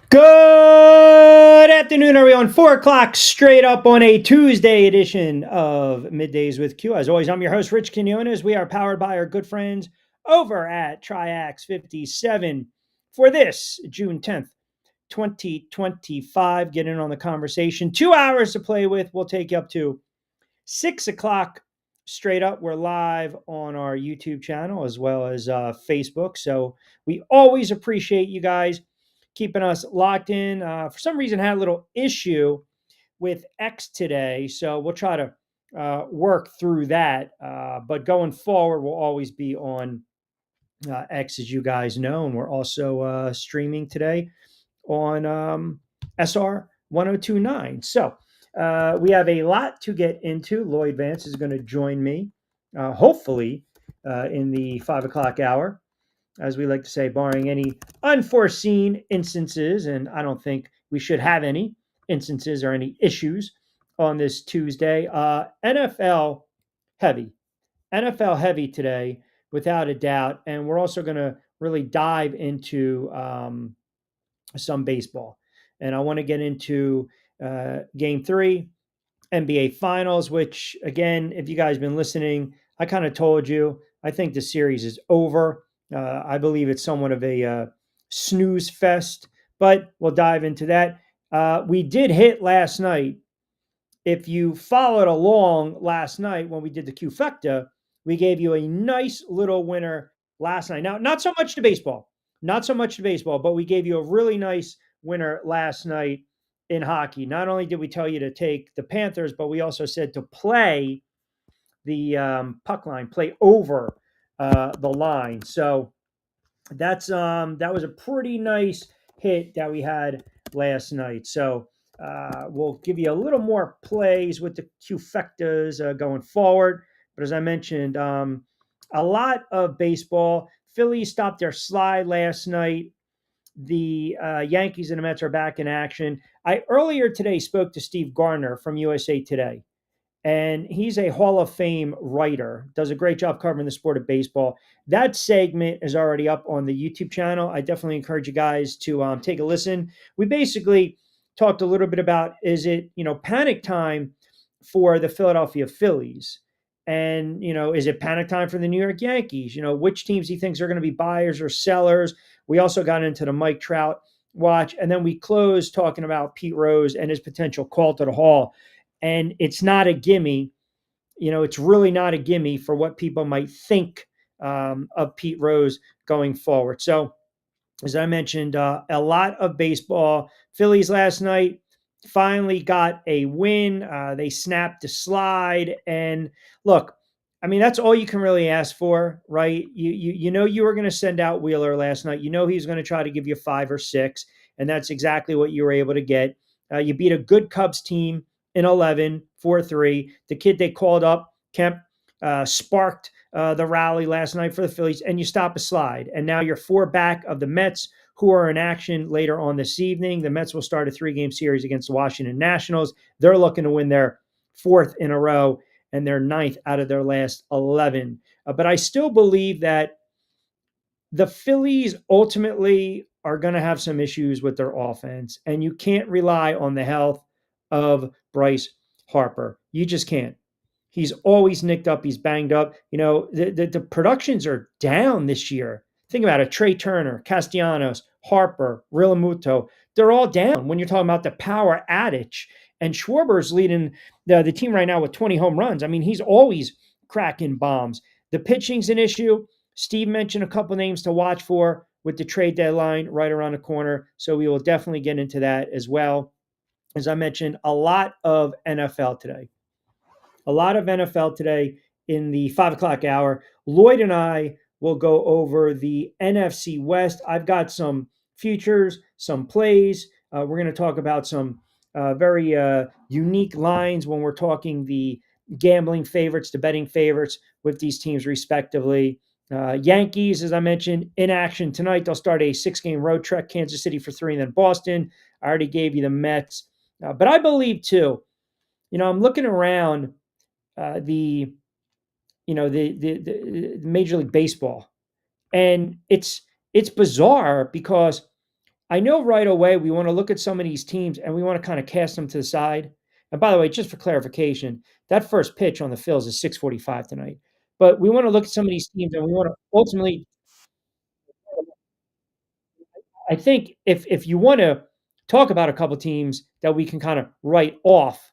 Good afternoon, everyone. 4 o'clock straight up on a Tuesday edition of Middays with Q. As always, I'm your host, Rich Quinones. We are powered by our good friends over at Triax 57 for this June 10th, 2025. Get in on the conversation. 2 hours to play with. We'll take you up to 6 o'clock straight up. We're live on our YouTube channel as well as Facebook. So we always appreciate you guys keeping us locked in. For some reason, had a little issue with X today, so we'll try to work through that. But going forward, we'll always be on X, as you guys know, and we're also streaming today on SR 1029. So we have a lot to get into. Lloyd Vance is going to join me, hopefully, in the 5 o'clock hour, as we like to say, barring any unforeseen instances. And I don't think we should have any instances or any issues on this Tuesday. NFL heavy. NFL heavy today, without a doubt. And we're also going to really dive into some baseball. And I want to get into game 3, NBA Finals, which, again, if you guys have been listening, I kind of told you, I think the series is over. I believe it's somewhat of a snooze fest, but we'll dive into that. We did hit last night. If you followed along last night when we did the Qfecta, we gave you a nice little winner last night. Now, not so much to baseball, but we gave you a really nice winner last night in hockey. Not only did we tell you to take the Panthers, but we also said to play the puck line, play over the line. So that was a pretty nice hit that we had last night. So we'll give you a little more plays with the Qfectas going forward. But as I mentioned, a lot of baseball. Phillies stopped their slide last night. The Yankees and the Mets are back in action. I earlier today spoke to Steve Gardner from USA Today, and he's a Hall of Fame writer, does a great job covering the sport of baseball. That segment is already up on the YouTube channel. I definitely encourage you guys to take a listen. We basically talked a little bit about, is it, panic time for the Philadelphia Phillies? And, is it panic time for the New York Yankees? Which teams he thinks are going to be buyers or sellers? We also got into the Mike Trout watch. And then we closed talking about Pete Rose and his potential call to the Hall. And it's not a gimme. It's really not a gimme for what people might think of Pete Rose going forward. So, as I mentioned, a lot of baseball. Phillies last night finally got a win. They snapped the slide. And look, I mean, that's all you can really ask for, right? You were going to send out Wheeler last night. He's going to try to give you 5 or 6, and that's exactly what you were able to get. You beat a good Cubs team in 11, 4-3. The kid they called up, Kemp, sparked the rally last night for the Phillies, and you stop a slide. And now you're 4 back of the Mets, who are in action later on this evening. The Mets will start a 3-game series against the Washington Nationals. They're looking to win their 4th in a row and their 9th out of their last 11. But I still believe that the Phillies ultimately are going to have some issues with their offense, and you can't rely on the health of Bryce Harper. You just can't. He's always nicked up. He's banged up. The productions are down this year. Think about it. Trey Turner, Castellanos, Harper, Realmuto. They're all down when you're talking about the power adage. And Schwarber's leading the team right now with 20 home runs. I mean, he's always cracking bombs. The pitching's an issue. Steve mentioned a couple names to watch for with the trade deadline right around the corner. So we will definitely get into that as well. As I mentioned, a lot of NFL today. A lot of NFL today in the 5 o'clock hour. Lloyd and I will go over the NFC West. I've got some futures, some plays. We're going to talk about some very unique lines when we're talking the gambling favorites, the betting favorites with these teams respectively. Yankees, as I mentioned, in action tonight. They'll start a 6-game road trek, Kansas City for 3 and then Boston. I already gave you the Mets. But I believe, too, I'm looking around the Major League Baseball, and it's bizarre because I know right away we want to look at some of these teams and we want to kind of cast them to the side. And by the way, just for clarification, that first pitch on the Phils is 6:45 tonight. But we want to look at some of these teams and we want to ultimately, I think if you want to talk about a couple teams that we can kind of write off,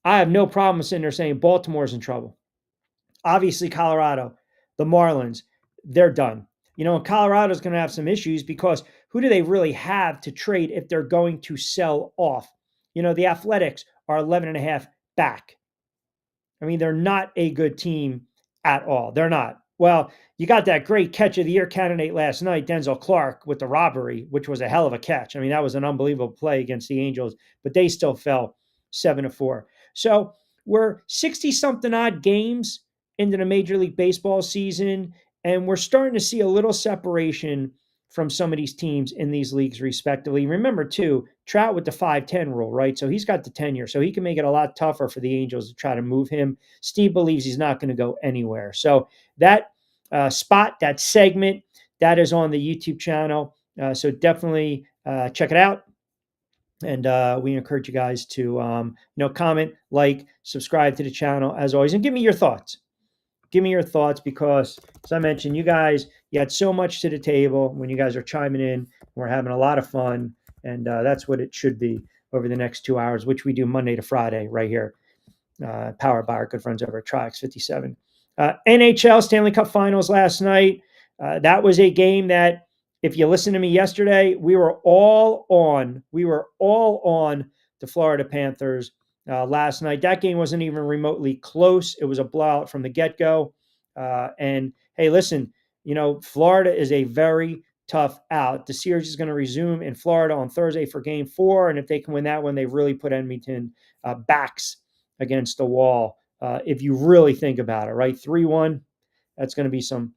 I have no problem sitting there saying Baltimore's in trouble. Obviously, Colorado, the Marlins, they're done. And Colorado's going to have some issues because who do they really have to trade if they're going to sell off? The Athletics are 11 and a half back. I mean, they're not a good team at all. They're not. Well, you got that great catch of the year candidate last night, Denzel Clark, with the robbery, which was a hell of a catch. I mean, that was an unbelievable play against the Angels, but they still fell 7-4. So we're 60 something odd games into the Major League Baseball season, and we're starting to see a little separation from some of these teams in these leagues, respectively. Remember, too, Trout with the 5-10 rule, right? So he's got the tenure, so he can make it a lot tougher for the Angels to try to move him. Steve believes he's not going to go anywhere. So that spot, that segment, that is on the YouTube channel. So definitely check it out. And we encourage you guys to, comment, like, subscribe to the channel as always, and give me your thoughts. Give me your thoughts because, as I mentioned, you had so much to the table when you guys are chiming in. We're having a lot of fun, and that's what it should be over the next 2 hours, which we do Monday to Friday right here, powered by our good friends over at Trix 57. NHL Stanley Cup Finals last night. That was a game that, if you listened to me yesterday, we were all on. We were all on the Florida Panthers last night. That game wasn't even remotely close. It was a blowout from the get-go. And hey, listen, Florida is a very tough out. The series is going to resume in Florida on Thursday for Game 4, and if they can win that one, they've really put Edmonton backs against the wall. If you really think about it, right? 3-1, that's going to be some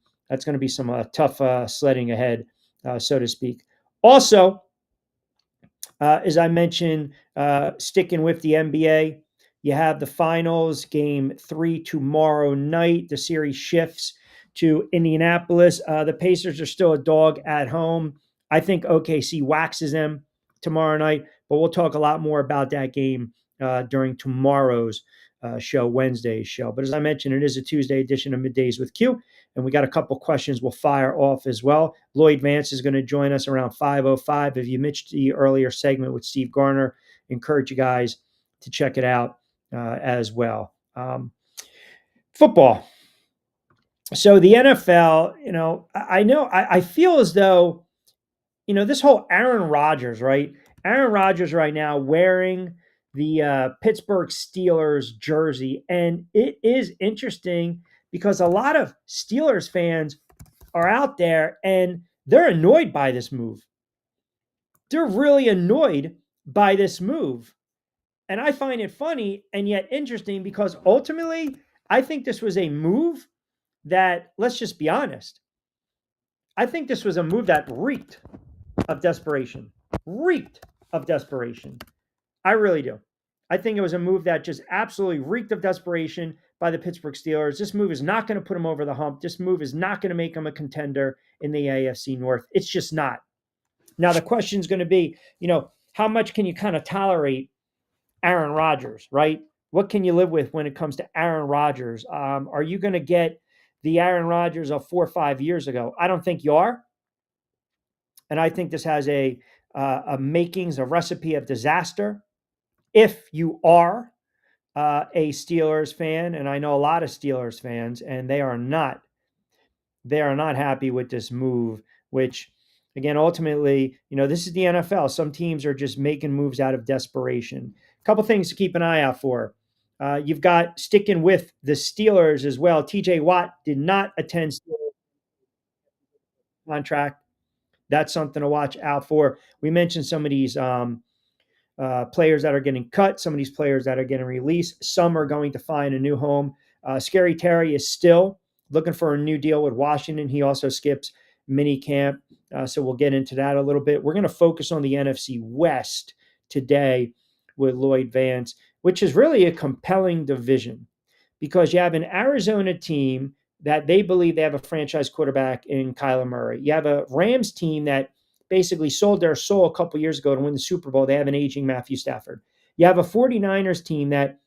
tough sledding ahead, so to speak. Also, as I mentioned, sticking with the NBA, you have the finals, Game 3 tomorrow night. The series shifts to Indianapolis. The Pacers are still a dog at home. I think OKC waxes them tomorrow night, but we'll talk a lot more about that game during tomorrow's show, Wednesday's show. But as I mentioned, it is a Tuesday edition of Middays with Q, and we got a couple questions we'll fire off as well. Lloyd Vance is going to join us around 5:05. If you missed the earlier segment with Steve Garner, encourage you guys to check it out as well. Football. So the NFL, I feel as though, this whole Aaron Rodgers, right? Aaron Rodgers right now wearing the Pittsburgh Steelers jersey. And it is interesting because a lot of Steelers fans are out there and they're annoyed by this move. They're really annoyed by this move. And I find it funny and yet interesting because ultimately, I think this was a move that, let's just be honest, I think this was a move that reeked of desperation. Reeked of desperation. I really do. I think it was a move that just absolutely reeked of desperation by the Pittsburgh Steelers. This move is not going to put them over the hump. This move is not going to make them a contender in the AFC North. It's just not. Now, the question is going to be, how much can you kind of tolerate Aaron Rodgers, right? What can you live with when it comes to Aaron Rodgers? Are you going to get the Aaron Rodgers of 4 or 5 years ago? I don't think you are. And I think this has a recipe of disaster. If you are a Steelers fan, and I know a lot of Steelers fans, and they are not happy with this move, which, again, ultimately, this is the NFL. Some teams are just making moves out of desperation. A couple things to keep an eye out for. You've got, sticking with the Steelers as well, TJ Watt did not attend Steelers contract. That's something to watch out for. We mentioned some of these players that are getting cut, some of these players that are getting released. Some are going to find a new home. Scary Terry is still looking for a new deal with Washington. He also skips mini camp. So we'll get into that a little bit. We're going to focus on the NFC West today with Lloyd Vance, which is really a compelling division because you have an Arizona team that they believe they have a franchise quarterback in Kyler Murray. You have a Rams team that basically sold their soul a couple years ago to win the Super Bowl. They have an aging Matthew Stafford. You have a 49ers team that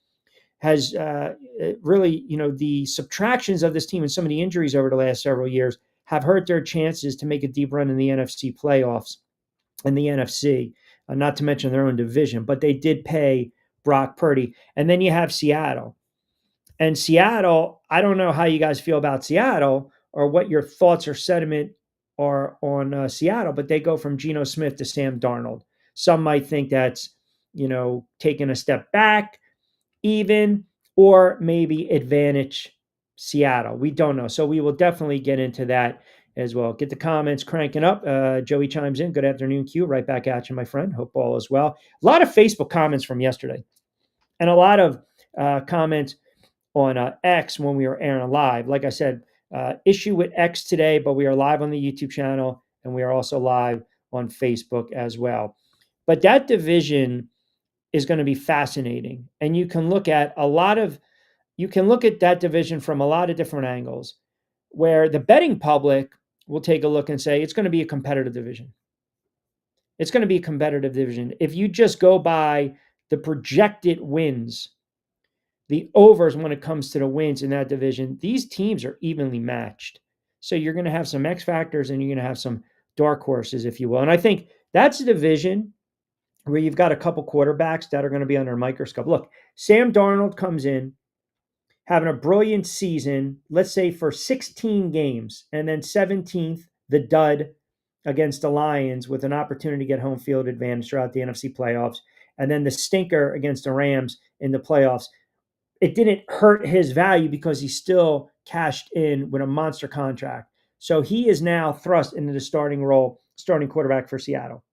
has really, the subtractions of this team and some of the injuries over the last several years have hurt their chances to make a deep run in the NFC playoffs and the NFC, not to mention their own division. But they did pay Brock Purdy. And then you have Seattle. And Seattle, I don't know how you guys feel about Seattle or what your thoughts or sentiment are on Seattle, but they go from Geno Smith to Sam Darnold. Some might think that's, taking a step back, even, or maybe advantage Seattle. We don't know. So we will definitely get into that as well. Get the comments cranking up. Joey chimes in. Good afternoon, Q. Right back at you, my friend. Hope all is well. A lot of Facebook comments from yesterday and a lot of comments on X when we were airing live. Like I said, issue with X today, but we are live on the YouTube channel and we are also live on Facebook as well. But that division is going to be fascinating. And you can look at that division from a lot of different angles, where the betting public will take a look and say it's going to be a competitive division. It's going to be a competitive division. If you just go by the projected wins, the overs when it comes to the wins in that division, these teams are evenly matched. So you're going to have some X factors and you're going to have some dark horses, if you will. And I think that's a division where you've got a couple quarterbacks that are going to be under a microscope. Look, Sam Darnold comes in having a brilliant season, let's say for 16 games, and then 17th, the dud against the Lions with an opportunity to get home field advantage throughout the NFC playoffs, and then the stinker against the Rams in the playoffs. It didn't hurt his value because he still cashed in with a monster contract. So he is now thrust into the starting quarterback for Seattle.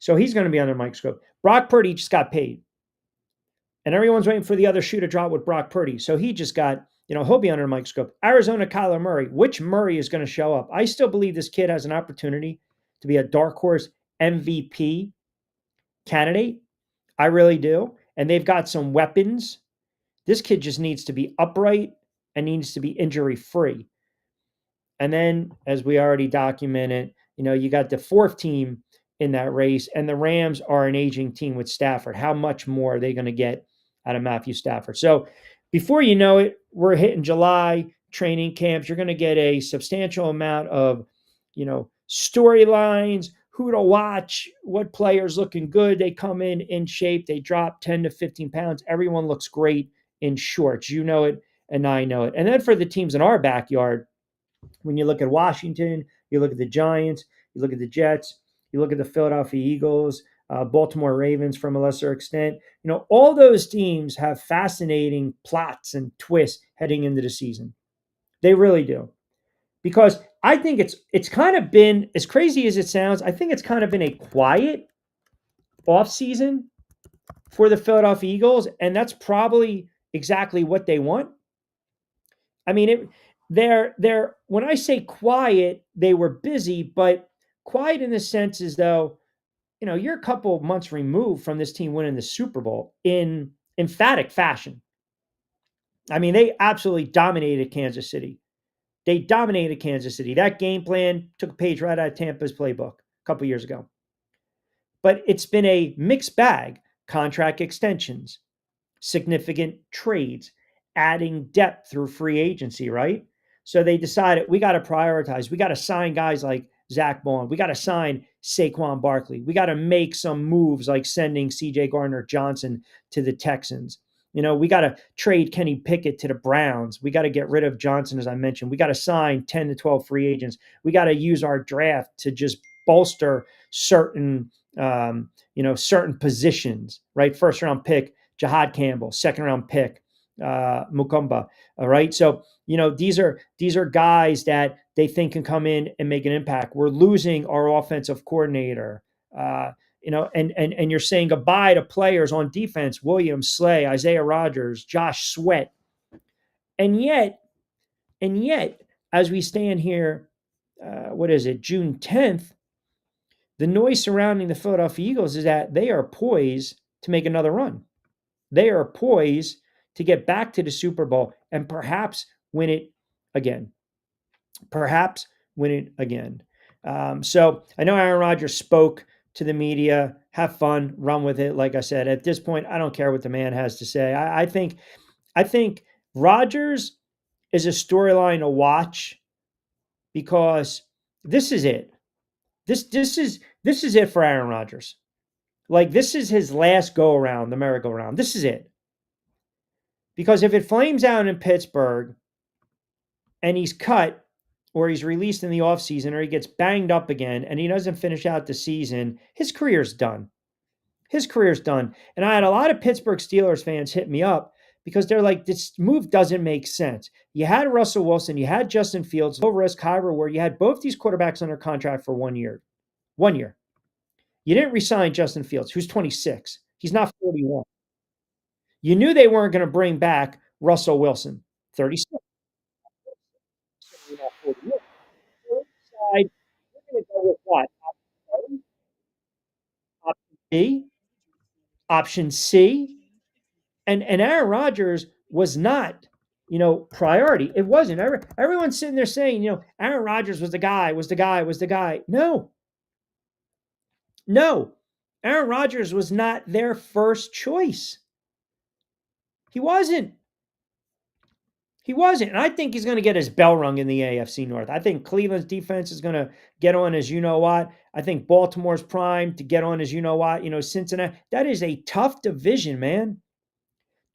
So he's going to be under microscope. Brock Purdy just got paid. And everyone's waiting for the other shoe to drop with Brock Purdy. So he just got, he'll be under a microscope. Arizona, Kyler Murray. Which Murray is going to show up? I still believe this kid has an opportunity to be a dark horse MVP candidate. I really do. And they've got some weapons. This kid just needs to be upright and needs to be injury free. And then, as we already documented, you got the fourth team in that race, and the Rams are an aging team with Stafford. How much more are they going to get out of Matthew Stafford? So before you know it, we're hitting July training camps. You're going to get a substantial amount of, storylines, who to watch, what players looking good. They come in shape. They drop 10 to 15 pounds. Everyone looks great in shorts. You know it, and I know it. And then for the teams in our backyard, when you look at Washington, you look at the Giants, you look at the Jets, you look at the Philadelphia Eagles, Baltimore Ravens from a lesser extent. All those teams have fascinating plots and twists heading into the season. They really do. Because I think it's kind of been, as crazy as it sounds, I think it's kind of been a quiet offseason for the Philadelphia Eagles, and that's probably exactly what they want. I mean, they're when I say quiet, they were busy, but quiet in the sense is though, you're a couple months removed from this team winning the Super Bowl in emphatic fashion. I mean, they absolutely dominated Kansas City. They dominated Kansas City. That game plan took a page right out of Tampa's playbook a couple years ago. But it's been a mixed bag. Contract extensions, significant trades, adding depth through free agency, right? So they decided we got to prioritize. We got to sign guys like Zach Bond. We got to sign Saquon Barkley. We got to make some moves like sending C.J. Gardner-Johnson to the Texans. We got to trade Kenny Pickett to the Browns. We got to get rid of Johnson, as I mentioned. We got to sign 10 to 12 free agents. We got to use our draft to just bolster certain, certain positions, right? First round pick, Jahad Campbell. Second round pick, Mukumba. All right. So, these are guys that they think can come in and make an impact. We're losing our offensive coordinator. And you're saying goodbye to players on defense, Williams, Slay, Isaiah Rodgers, Josh Sweat. And yet, as we stand here, June 10th, the noise surrounding the Philadelphia Eagles is that they are poised to make another run. They are poised to get back to the Super Bowl and perhaps win it again. So I know Aaron Rodgers spoke to the media. Have fun, run with it. Like I said, at this point, I don't care what the man has to say. I think Rodgers is a storyline to watch because this is it. This is it for Aaron Rodgers. Like this is his last go around, the merry-go-round. This is it. Because if it flames out in Pittsburgh and he's cut or he's released in the offseason or he gets banged up again and he doesn't finish out the season, his career's done. His career's done. And I had a lot of Pittsburgh Steelers fans hit me up because they're like, this move doesn't make sense. You had Russell Wilson, you had Justin Fields, low risk, high reward. You had both these quarterbacks under contract for 1 year. 1 year. You didn't resign Justin Fields, who's 26. He's not 41. You knew they weren't going to bring back Russell Wilson, 36. Side, we're going to go with what? Option B, option C, and Aaron Rodgers was not, priority. It wasn't. Everyone's sitting there saying, Aaron Rodgers was the guy, was the guy, was the guy. No, no. Aaron Rodgers was not their first choice. He wasn't. He wasn't. And I think he's going to get his bell rung in the AFC North. I think Cleveland's defense is going to get on as you know what. I think Baltimore's primed to get on as you know what. Cincinnati. That is a tough division, man.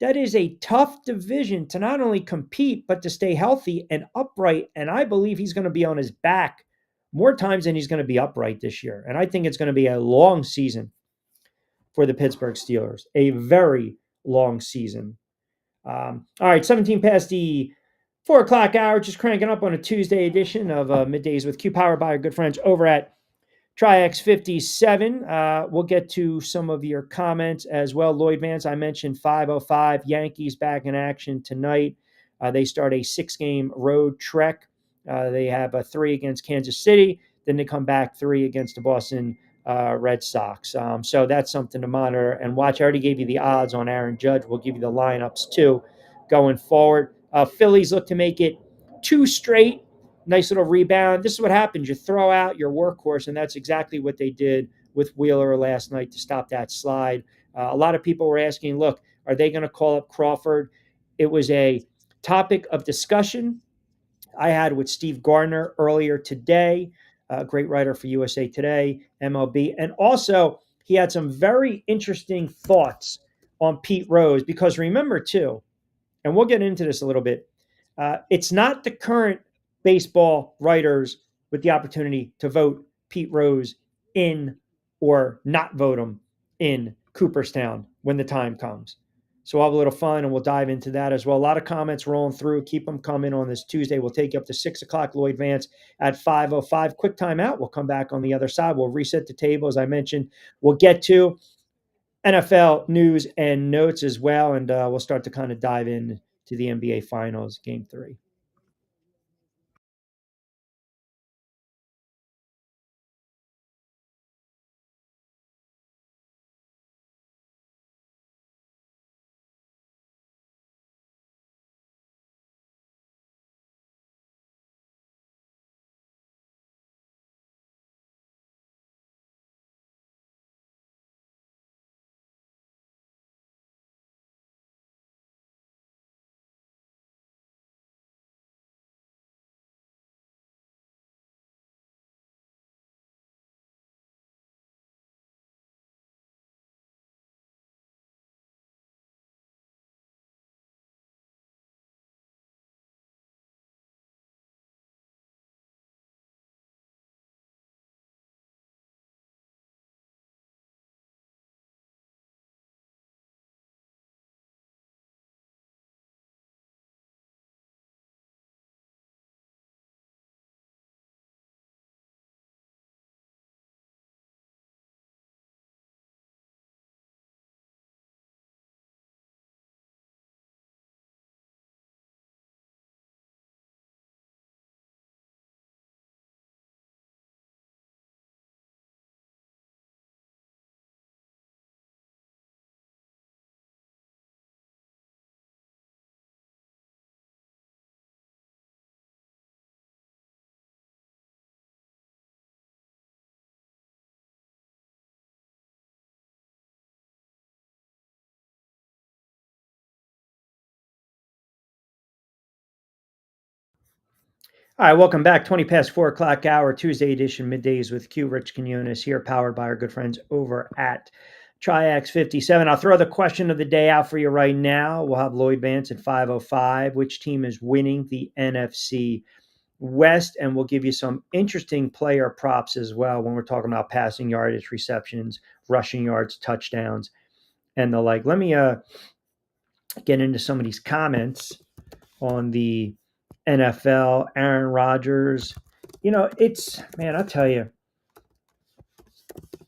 That is a tough division to not only compete, but to stay healthy and upright. And I believe he's going to be on his back more times than he's going to be upright this year. And I think it's going to be a long season for the Pittsburgh Steelers, a very long season. All right, 17 past the 4 o'clock hour, just cranking up on a Tuesday edition of Middays with Q, powered by our good friends over at TriX 57. We'll get to some of your comments as well. Lloyd Vance, I mentioned 5:05. Yankees back in action tonight. They start a 6-game road trek. They have a 3 against Kansas City. Then they come back 3 against the Boston Red Sox. So that's something to monitor and watch. I already gave you the odds on Aaron Judge. We'll give you the lineups too going forward. Phillies look to make it 2 straight. Nice little rebound. This is what happens. You throw out your workhorse, and that's exactly what they did with Wheeler last night to stop that slide. A lot of people were asking, look, are they going to call up Crawford? It was a topic of discussion I had with Steve Gardner earlier today, a great writer for USA Today, MLB. And also, he had some very interesting thoughts on Pete Rose, because remember, too, and we'll get into this a little bit, it's not the current baseball writers with the opportunity to vote Pete Rose in or not vote him in Cooperstown when the time comes. So we'll have a little fun and we'll dive into that as well. A lot of comments rolling through. Keep them coming on this Tuesday. We'll take you up to 6 o'clock. Lloyd Vance at 5:05. Quick timeout. We'll come back on the other side. We'll reset the table, as I mentioned. We'll get to NFL news and notes as well, and we'll start to kind of dive in to the NBA Finals, Game 3. All right, welcome back. 20 past 4 o'clock hour, Tuesday edition, middays with Q. Rich Quinones here, powered by our good friends over at Triax 57. I'll throw the question of the day out for you right now. We'll have Lloyd Vance at 5:05. Which team is winning the NFC West? And we'll give you some interesting player props as well when we're talking about passing yardage, receptions, rushing yards, touchdowns, and the like. Let me get into some of these comments on the NFL. Aaron Rodgers, man, I'll tell you,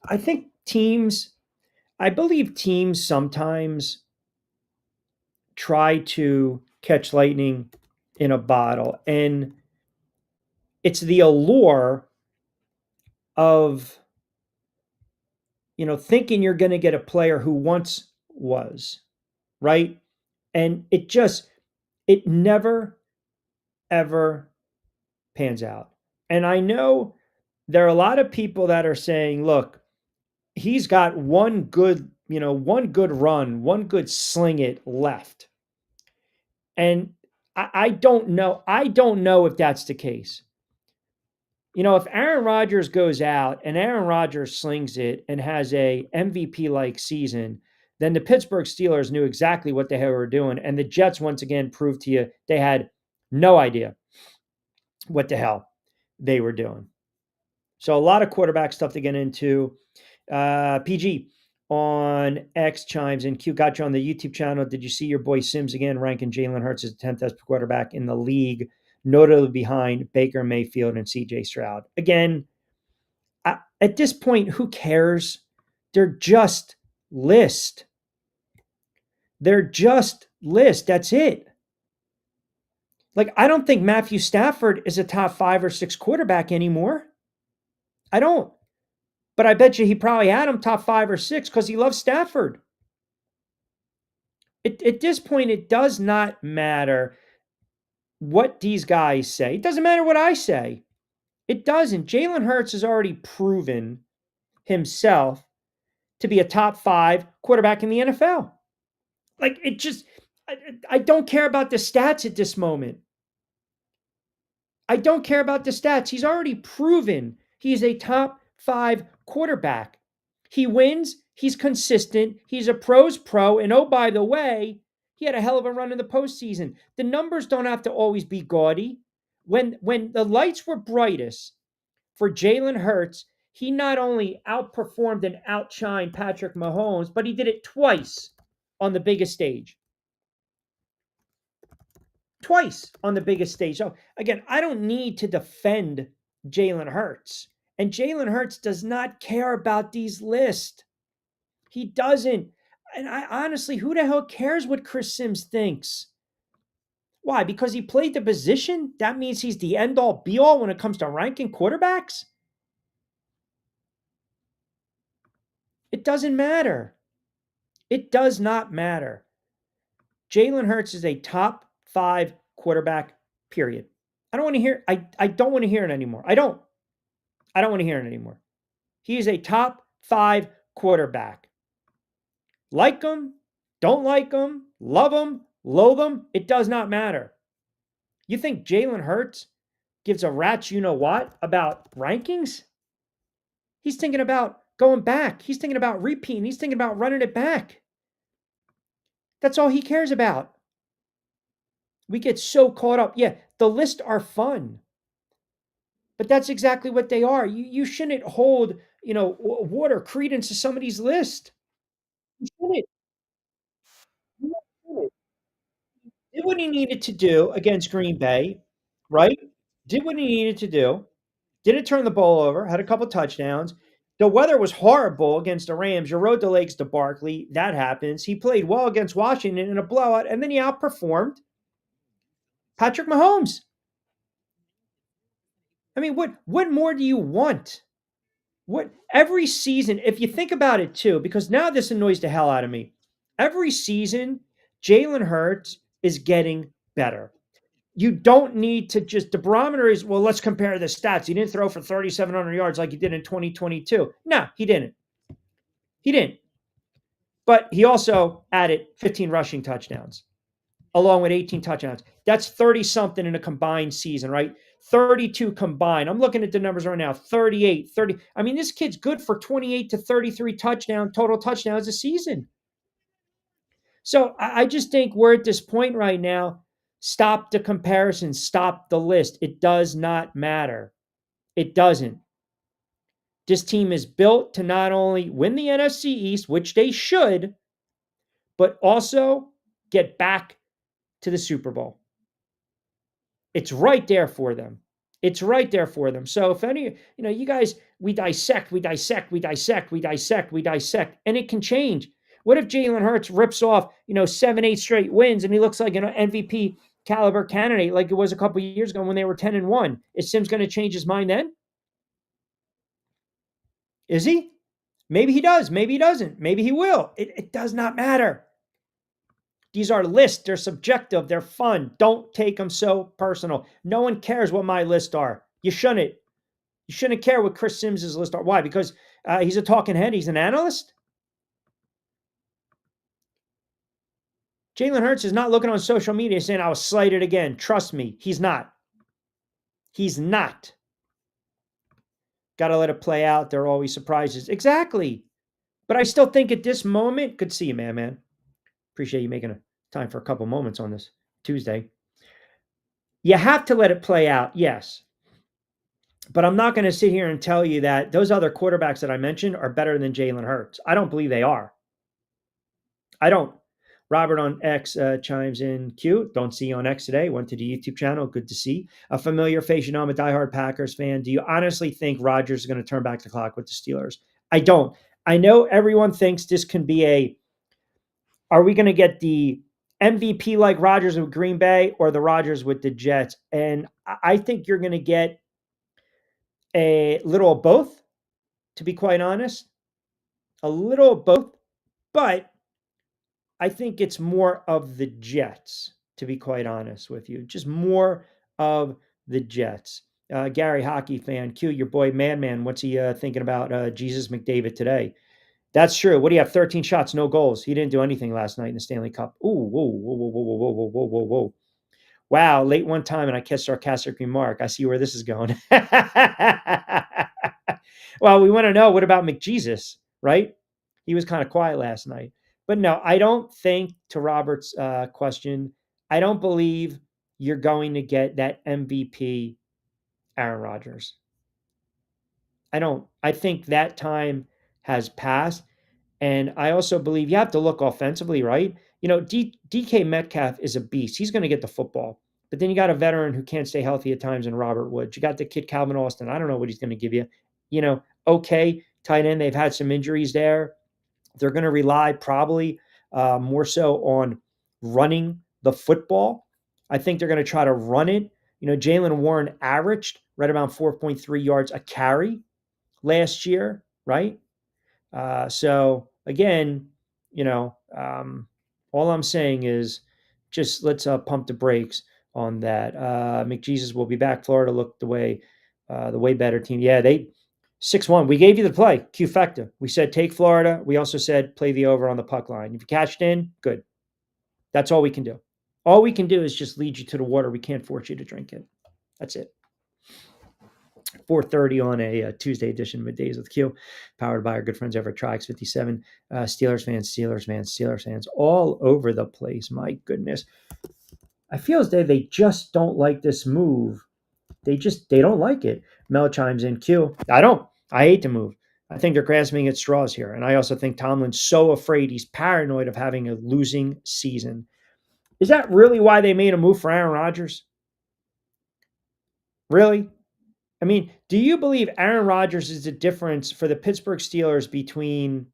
I think I believe teams sometimes try to catch lightning in a bottle, and it's the allure of, thinking you're going to get a player who once was, right? And it never, ever pans out. And I know there are a lot of people that are saying, look, he's got one good run, one good sling it left. And I don't know. I don't know if that's the case. If Aaron Rodgers goes out and Aaron Rodgers slings it and has a MVP-like season, then the Pittsburgh Steelers knew exactly what the hell they were doing. And the Jets, once again, proved to you they had no idea what the hell they were doing. So a lot of quarterback stuff to get into. PG on X chimes in. Q, got you on the YouTube channel. Did you see your boy Sims again ranking Jalen Hurts as the 10th best quarterback in the league, notably behind Baker Mayfield and CJ Stroud? Again, at this point, who cares? They're just list. They're just list. That's it. Like, I don't think Matthew Stafford is a top 5 or 6 quarterback anymore. I don't. But I bet you he probably had him top 5 or 6 because he loves Stafford. At this point, it does not matter what these guys say. It doesn't matter what I say. It doesn't. Jalen Hurts has already proven himself to be a top 5 quarterback in the NFL. Like, I don't care about the stats at this moment. I don't care about the stats. He's already proven he's a top 5 quarterback. He wins. He's consistent. He's a pro's pro. And oh, by the way, he had a hell of a run in the postseason. The numbers don't have to always be gaudy. When the lights were brightest for Jalen Hurts, he not only outperformed and outshined Patrick Mahomes, but he did it twice on the biggest stage. Twice on the biggest stage. So again, I don't need to defend Jalen Hurts. And Jalen Hurts does not care about these lists. He doesn't. And I honestly, who the hell cares what Chris Sims thinks? Why? Because he played the position? That means he's the end-all, be-all when it comes to ranking quarterbacks? It doesn't matter. It does not matter. Jalen Hurts is a top 5 quarterback, period. I don't want to hear, I don't want to hear it anymore. I don't want to hear it anymore. He is a top 5 quarterback. Like him, don't like him, love him, loathe him, it does not matter. You think Jalen Hurts gives a rat's you-know-what about rankings? He's thinking about going back. He's thinking about repeating. He's thinking about running it back. That's all he cares about. We get so caught up. Yeah, the lists are fun. But that's exactly what they are. You shouldn't hold, water credence to some of these lists. You shouldn't. You shouldn't. Did what he needed to do against Green Bay, right? Did what he needed to do. Didn't turn the ball over. Had a couple touchdowns. The weather was horrible against the Rams. You rode the legs to Barkley. That happens. He played well against Washington in a blowout, and then he outperformed Patrick Mahomes. I mean, what more do you want? What every season, if you think about it too, because now this annoys the hell out of me. Every season, Jalen Hurts is getting better. You don't need to the barometer is, well, let's compare the stats. He didn't throw for 3,700 yards like he did in 2022. No, he didn't. He didn't. But he also added 15 rushing touchdowns along with 18 touchdowns. That's 30 something in a combined season, right? 32 combined. I'm looking at the numbers right now. 38, 30. I mean, this kid's good for 28 to 33 total touchdowns a season. So I just think we're at this point right now. Stop the comparison. Stop the list. It does not matter. It doesn't. This team is built to not only win the NFC East, which they should, but also get back to the Super Bowl. It's right there for them. It's right there for them. So if any, you guys, we dissect, and it can change. What if Jalen Hurts rips off, 7, 8 straight wins and he looks like an MVP caliber candidate like it was a couple of years ago when they were 10-1? Is Sims going to change his mind then? Is he? Maybe he does. Maybe he doesn't. Maybe he will. It does not matter. These are lists. They're subjective. They're fun. Don't take them so personal. No one cares what my lists are. You shouldn't. You shouldn't care what Chris Sims' list are. Why? Because he's a talking head. He's an analyst. Jalen Hurts is not looking on social media saying, I was slighted again. Trust me, he's not. He's not. Got to let it play out. There are always surprises. Exactly. But I still think at this moment, good to see you, man. Appreciate you making a time for a couple moments on this Tuesday. You have to let it play out, yes. But I'm not going to sit here and tell you that those other quarterbacks that I mentioned are better than Jalen Hurts. I don't believe they are. I don't. Robert on X chimes in. Q, don't see you on X today. Went to the YouTube channel. Good to see. A familiar face. I'm a diehard Packers fan. Do you honestly think Rodgers is going to turn back the clock with the Steelers? I don't. I know everyone thinks this can be are we going to get the MVP like Rodgers with Green Bay or the Rodgers with the Jets? And I think you're going to get a little of both, to be quite honest. A little of both. But I think it's more of the Jets, to be quite honest with you. Just more of the Jets. Gary, hockey fan. Q, your boy Madman. What's he thinking about Jesus McDavid today? That's true. What do you have? 13 shots, no goals. He didn't do anything last night in the Stanley Cup. Ooh, whoa, whoa, whoa, whoa, whoa, whoa, whoa, whoa, whoa. Wow, late one time and I catch sarcastic remark. I see where this is going. Well, we want to know, what about McJesus, right? He was kind of quiet last night. But no, I don't think, to Robert's question, I don't believe you're going to get that MVP Aaron Rodgers. I don't. I think that time has passed. And I also believe you have to look offensively, right? DK Metcalf is a beast. He's going to get the football. But then you got a veteran who can't stay healthy at times in Robert Woods. You got the kid Calvin Austin. I don't know what he's going to give you. Okay, tight end. They've had some injuries there. They're going to rely probably more so on running the football. I think they're going to try to run it. Jalen Warren averaged right around 4.3 yards a carry last year, right? So again, all I'm saying is just let's pump the brakes on that. McJesus will be back. Florida looked the way better team. Yeah, they 6-1. We gave you the play, Q-Fecta. We said take Florida. We also said play the over on the puck line. If you cashed in, good. That's all we can do. All we can do is just lead you to the water. We can't force you to drink it. That's it. 4:30 on a Tuesday edition of Middays with Q, powered by our good friends over at Trix 57. Steelers fans, all over the place. My goodness. I feel as though they just don't like this move. They don't like it. Mel chimes in. Q, I don't. I hate the move. I think they're grasping at straws here. And I also think Tomlin's so afraid, he's paranoid of having a losing season. Is that really why they made a move for Aaron Rodgers? Really? I mean, do you believe Aaron Rodgers is the difference for the Pittsburgh Steelers between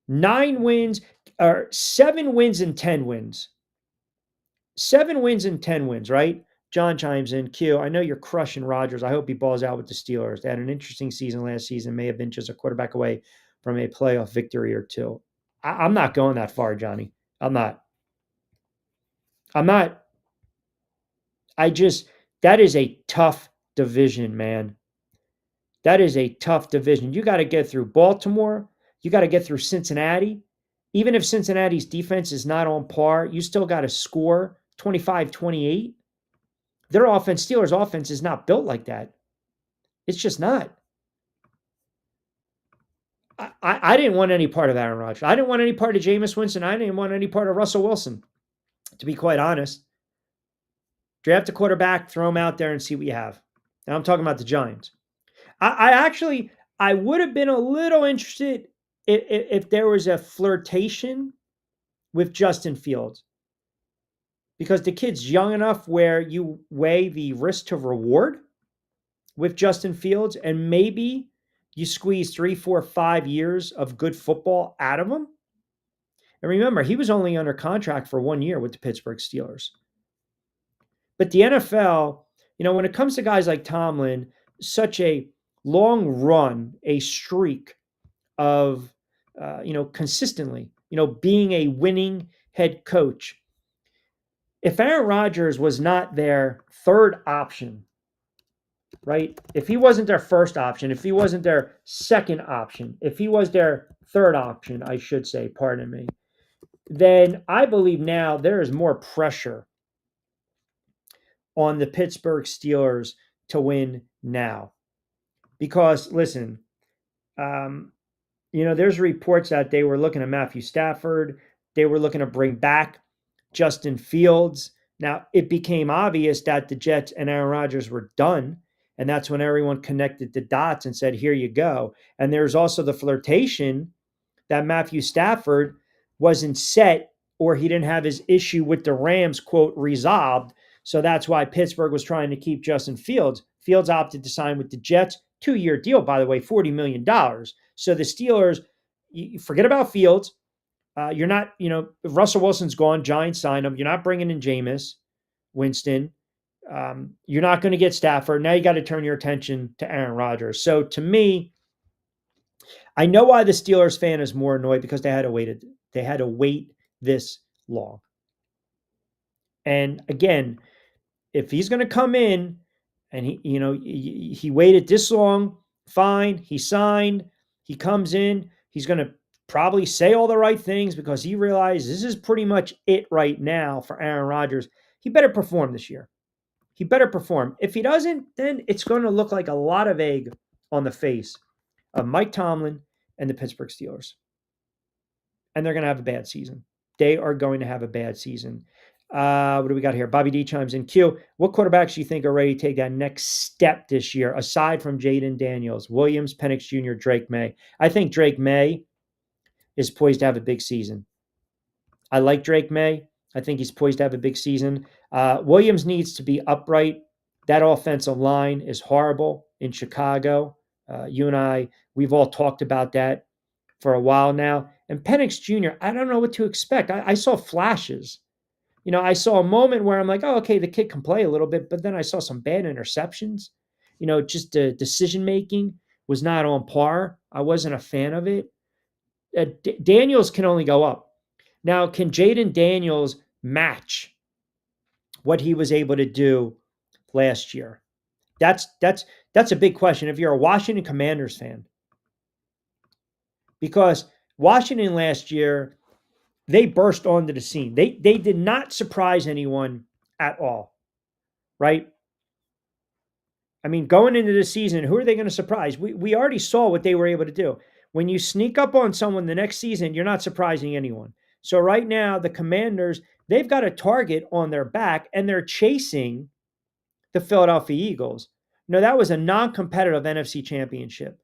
9 wins or 7 wins and 10 wins? 7 wins and 10 wins, right? John chimes in. Q, I know you're crushing Rodgers. I hope he balls out with the Steelers. They had an interesting season last season. May have been just a quarterback away from a playoff victory or two. I'm not going that far, Johnny. I'm not. That is a tough division, man. That is a tough division. You got to get through Baltimore. You got to get through Cincinnati. Even if Cincinnati's defense is not on par, you still got to score 25-28 their offense, Steelers' offense, is not built like that. It's just not. I didn't want any part of Aaron Rodgers. I didn't want any part of Jameis Winston. I didn't want any part of Russell Wilson, to be quite honest. Draft a quarterback, throw him out there, and see what you have. Now I'm talking about the Giants. I would have been a little interested if there was a flirtation with Justin Fields, because the kid's young enough where you weigh the risk to reward with Justin Fields, and maybe you squeeze 3, 4, 5 years of good football out of him. And remember, he was only under contract for 1 year with the Pittsburgh Steelers. But the NFL, when it comes to guys like Tomlin, such a long run, a streak of, consistently, being a winning head coach. If Aaron Rodgers was not their third option, right? If he wasn't their first option, if he wasn't their second option, if he was their third option, I should say, pardon me, then I believe now there is more pressure on the Pittsburgh Steelers to win now. Because, listen, there's reports that they were looking at Matthew Stafford. They were looking to bring back Justin Fields. Now, it became obvious that the Jets and Aaron Rodgers were done. And that's when everyone connected the dots and said, here you go. And there's also the flirtation that Matthew Stafford wasn't set, or he didn't have his issue with the Rams, quote, resolved. So that's why Pittsburgh was trying to keep Justin Fields. Fields opted to sign with the Jets. 2-year deal, by the way, $40 million. So the Steelers, you forget about Fields. You're not, Russell Wilson's gone. Giants signed him. You're not bringing in Jameis Winston. You're not going to get Stafford. Now you got to turn your attention to Aaron Rodgers. So to me, I know why the Steelers fan is more annoyed, because they had to wait this long. And again, if he's going to come in and he waited this long, fine. He signed. He comes in. He's going to probably say all the right things, because he realizes this is pretty much it right now for Aaron Rodgers. He better perform this year. He better perform. If he doesn't, then it's going to look like a lot of egg on the face of Mike Tomlin and the Pittsburgh Steelers. And they're going to have a bad season. They are going to have a bad season. What do we got here? Bobby D chimes in. Q, what quarterbacks do you think are ready to take that next step this year, aside from Jalen Daniels, Williams, Penix Jr., Drake May? I think Drake May is poised to have a big season. I like Drake May. I think he's poised to have a big season. Williams needs to be upright. That offensive line is horrible in Chicago. You and I, we've all talked about that for a while now. And Penix Jr., I don't know what to expect. I saw flashes. I saw a moment where I'm like, oh, okay, the kid can play a little bit, but then I saw some bad interceptions. Just the decision-making was not on par. I wasn't a fan of it. Daniels can only go up. Now, can Jaden Daniels match what he was able to do last year? That's a big question if you're a Washington Commanders fan. Because Washington last year, they burst onto the scene. They did not surprise anyone at all, right? I mean, going into the season, who are they going to surprise? We already saw what they were able to do. When you sneak up on someone the next season, you're not surprising anyone. So right now, the Commanders, they've got a target on their back, and they're chasing the Philadelphia Eagles. No, that was a non-competitive NFC championship.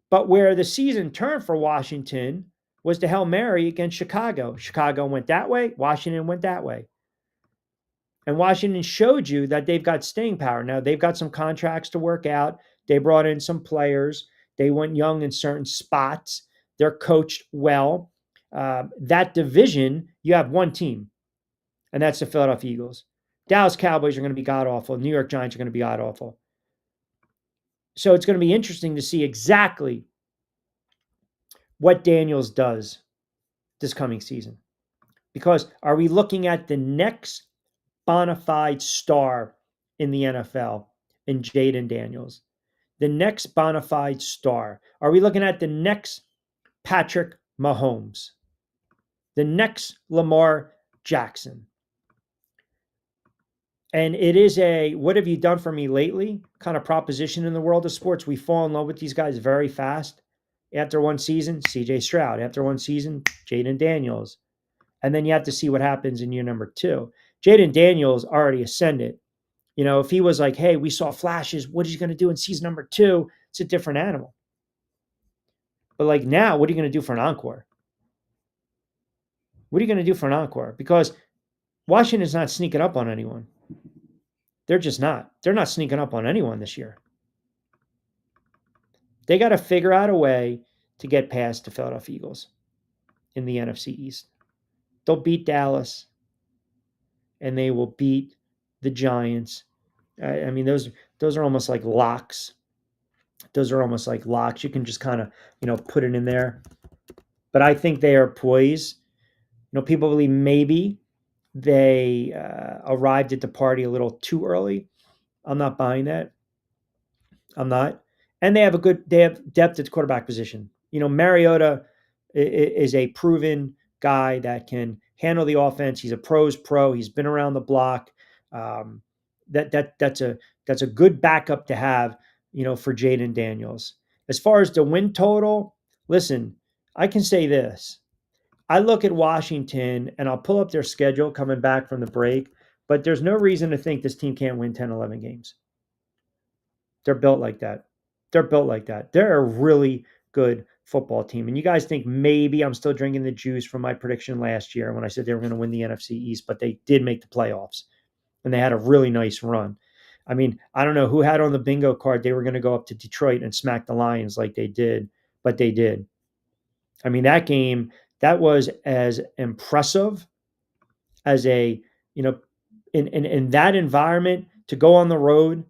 But where the season turned for Washington was the Hail Mary against Chicago. Chicago went that way. Washington went that way. And Washington showed you that they've got staying power. Now, they've got some contracts to work out. They brought in some players. They went young in certain spots. They're coached well. That division, you have one team, and that's the Philadelphia Eagles. Dallas Cowboys are going to be god-awful. New York Giants are going to be god-awful. So it's going to be interesting to see exactly what Daniels does this coming season. Because are we looking at the next bona fide star in the NFL in Jaden Daniels? The next bona fide star? Are we looking at the next Patrick Mahomes? The next Lamar Jackson? And it is a what have you done for me lately kind of proposition in the world of sports. We fall in love with these guys very fast. After one season, CJ Stroud. After one season, Jaden Daniels. And then you have to see what happens in year number two. Jaden Daniels already ascended. You know, if he was like, hey, we saw flashes, what is he going to do in season number two? It's a different animal. But like now, what are you going to do for an encore? What are you going to do for an encore? Because Washington's not sneaking up on anyone. They're just not. They're not sneaking up on anyone this year. They got to figure out a way to get past the Philadelphia Eagles in the NFC East. They'll beat Dallas and they will beat the Giants. I mean, those are almost like locks. Those are almost like locks. You can just kind of, put it in there. But I think they are poised. People believe maybe they arrived at the party a little too early. I'm not buying that. I'm not. And they have depth at quarterback position. Mariota is a proven guy that can handle the offense. He's a pro's pro. He's been around the block. Um, that's a good backup to have, for Jaden Daniels. As far as the win total, listen, I can say this. I look at Washington and I'll pull up their schedule coming back from the break, but there's no reason to think this team can't win 10, 11 games. They're built like that. They're built like that. They're a really good football team. And you guys think maybe I'm still drinking the juice from my prediction last year when I said they were going to win the NFC East, but they did make the playoffs and they had a really nice run. I mean, I don't know who had on the bingo card they were going to go up to Detroit and smack the Lions like they did, but they did. I mean, that game, that was as impressive as in that environment to go on the road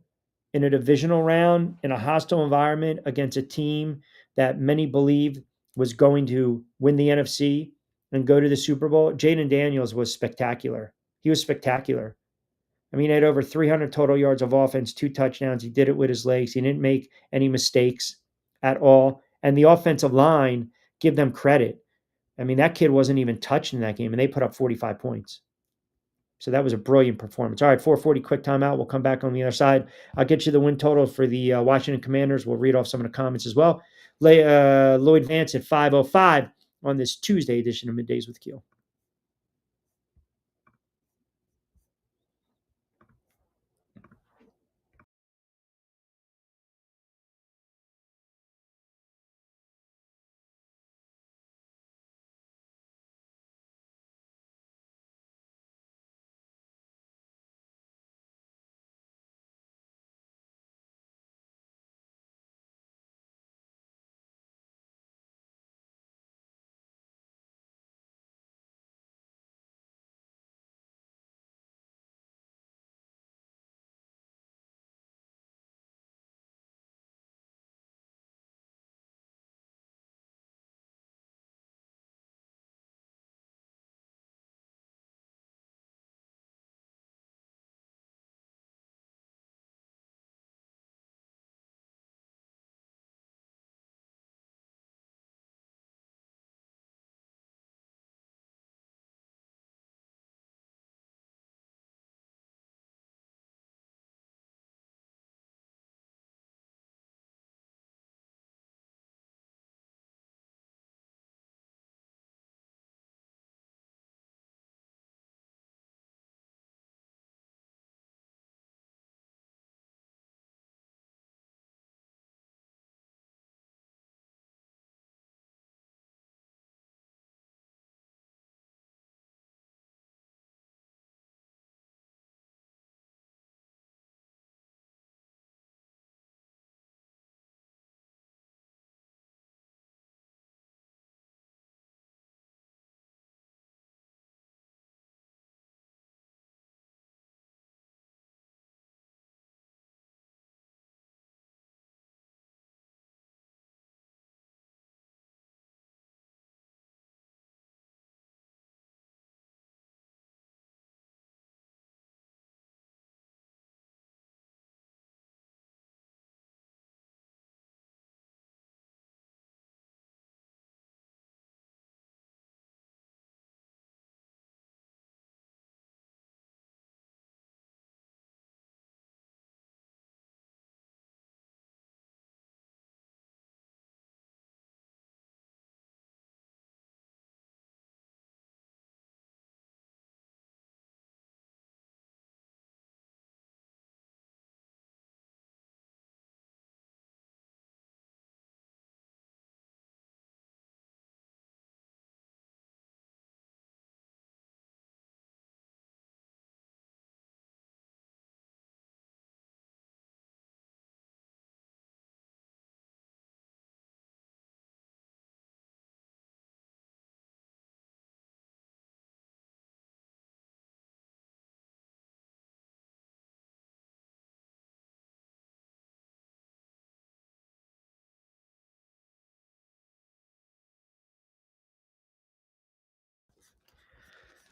in a divisional round in a hostile environment against a team that many believed was going to win the NFC and go to the Super Bowl. Jaden Daniels was spectacular. He was spectacular. I mean, he had over 300 total yards of offense, 2 touchdowns. He did it with his legs. He didn't make any mistakes at all. And the offensive line, give them credit. I mean, that kid wasn't even touched in that game, and they put up 45 points. So that was a brilliant performance. All right, 4:40 quick timeout. We'll come back on the other side. I'll get you the win total for the Washington Commanders. We'll read off some of the comments as well. Lloyd Vance at 5:05 on this Tuesday edition of Middays with Q.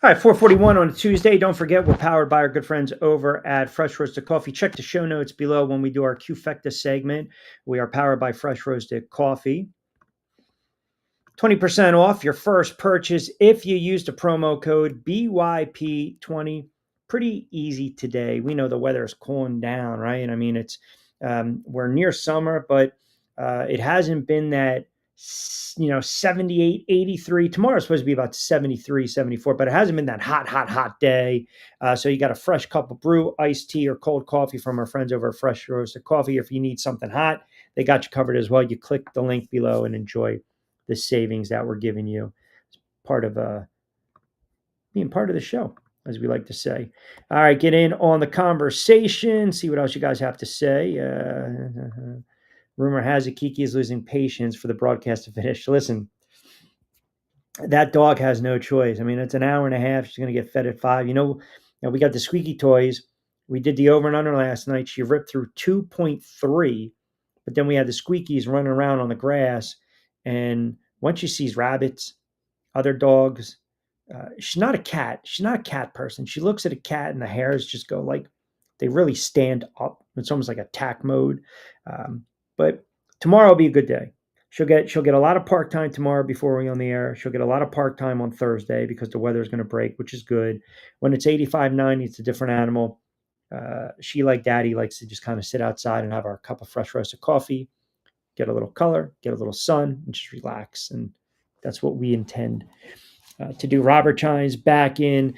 All right, 441 on a Tuesday. Don't forget, we're powered by our good friends over at Fresh Roasted Coffee. Check the show notes below when we do our Qfecta segment. We are powered by Fresh Roasted Coffee. 20% off your first purchase if you use the promo code BYP20. Pretty easy today. We know the weather is cooling down, right? I mean, we're near summer, but it hasn't been that 78, 83. Tomorrow's supposed to be about 73, 74, but it hasn't been that hot day. So you got a fresh cup of brew, iced tea, or cold coffee from our friends over at Fresh Roasted Coffee. If you need something hot, they got you covered as well. You click the link below and enjoy the savings that we're giving you. It's part of being part of the show, as we like to say. All right, get in on the conversation. See what else you guys have to say. Rumor has it Kiki is losing patience for the broadcast to finish. Listen, that dog has no choice. I mean, it's an hour and a half. She's going to get fed at 5. We got the squeaky toys. We did the over and under last night. She ripped through 2.3, but then we had the squeakies running around on the grass. And once she sees rabbits, other dogs, she's not a cat. She's not a cat person. She looks at a cat and the hairs just go like, they really stand up. It's almost like attack mode. But tomorrow will be a good day. She'll get a lot of park time tomorrow before we're on the air. She'll get a lot of park time on Thursday because the weather is going to break, which is good. When it's 85, 90, it's a different animal. She, like Daddy, likes to just kind of sit outside and have our cup of fresh roasted coffee, get a little color, get a little sun, and just relax. And that's what we intend to do. Robert chimes back in.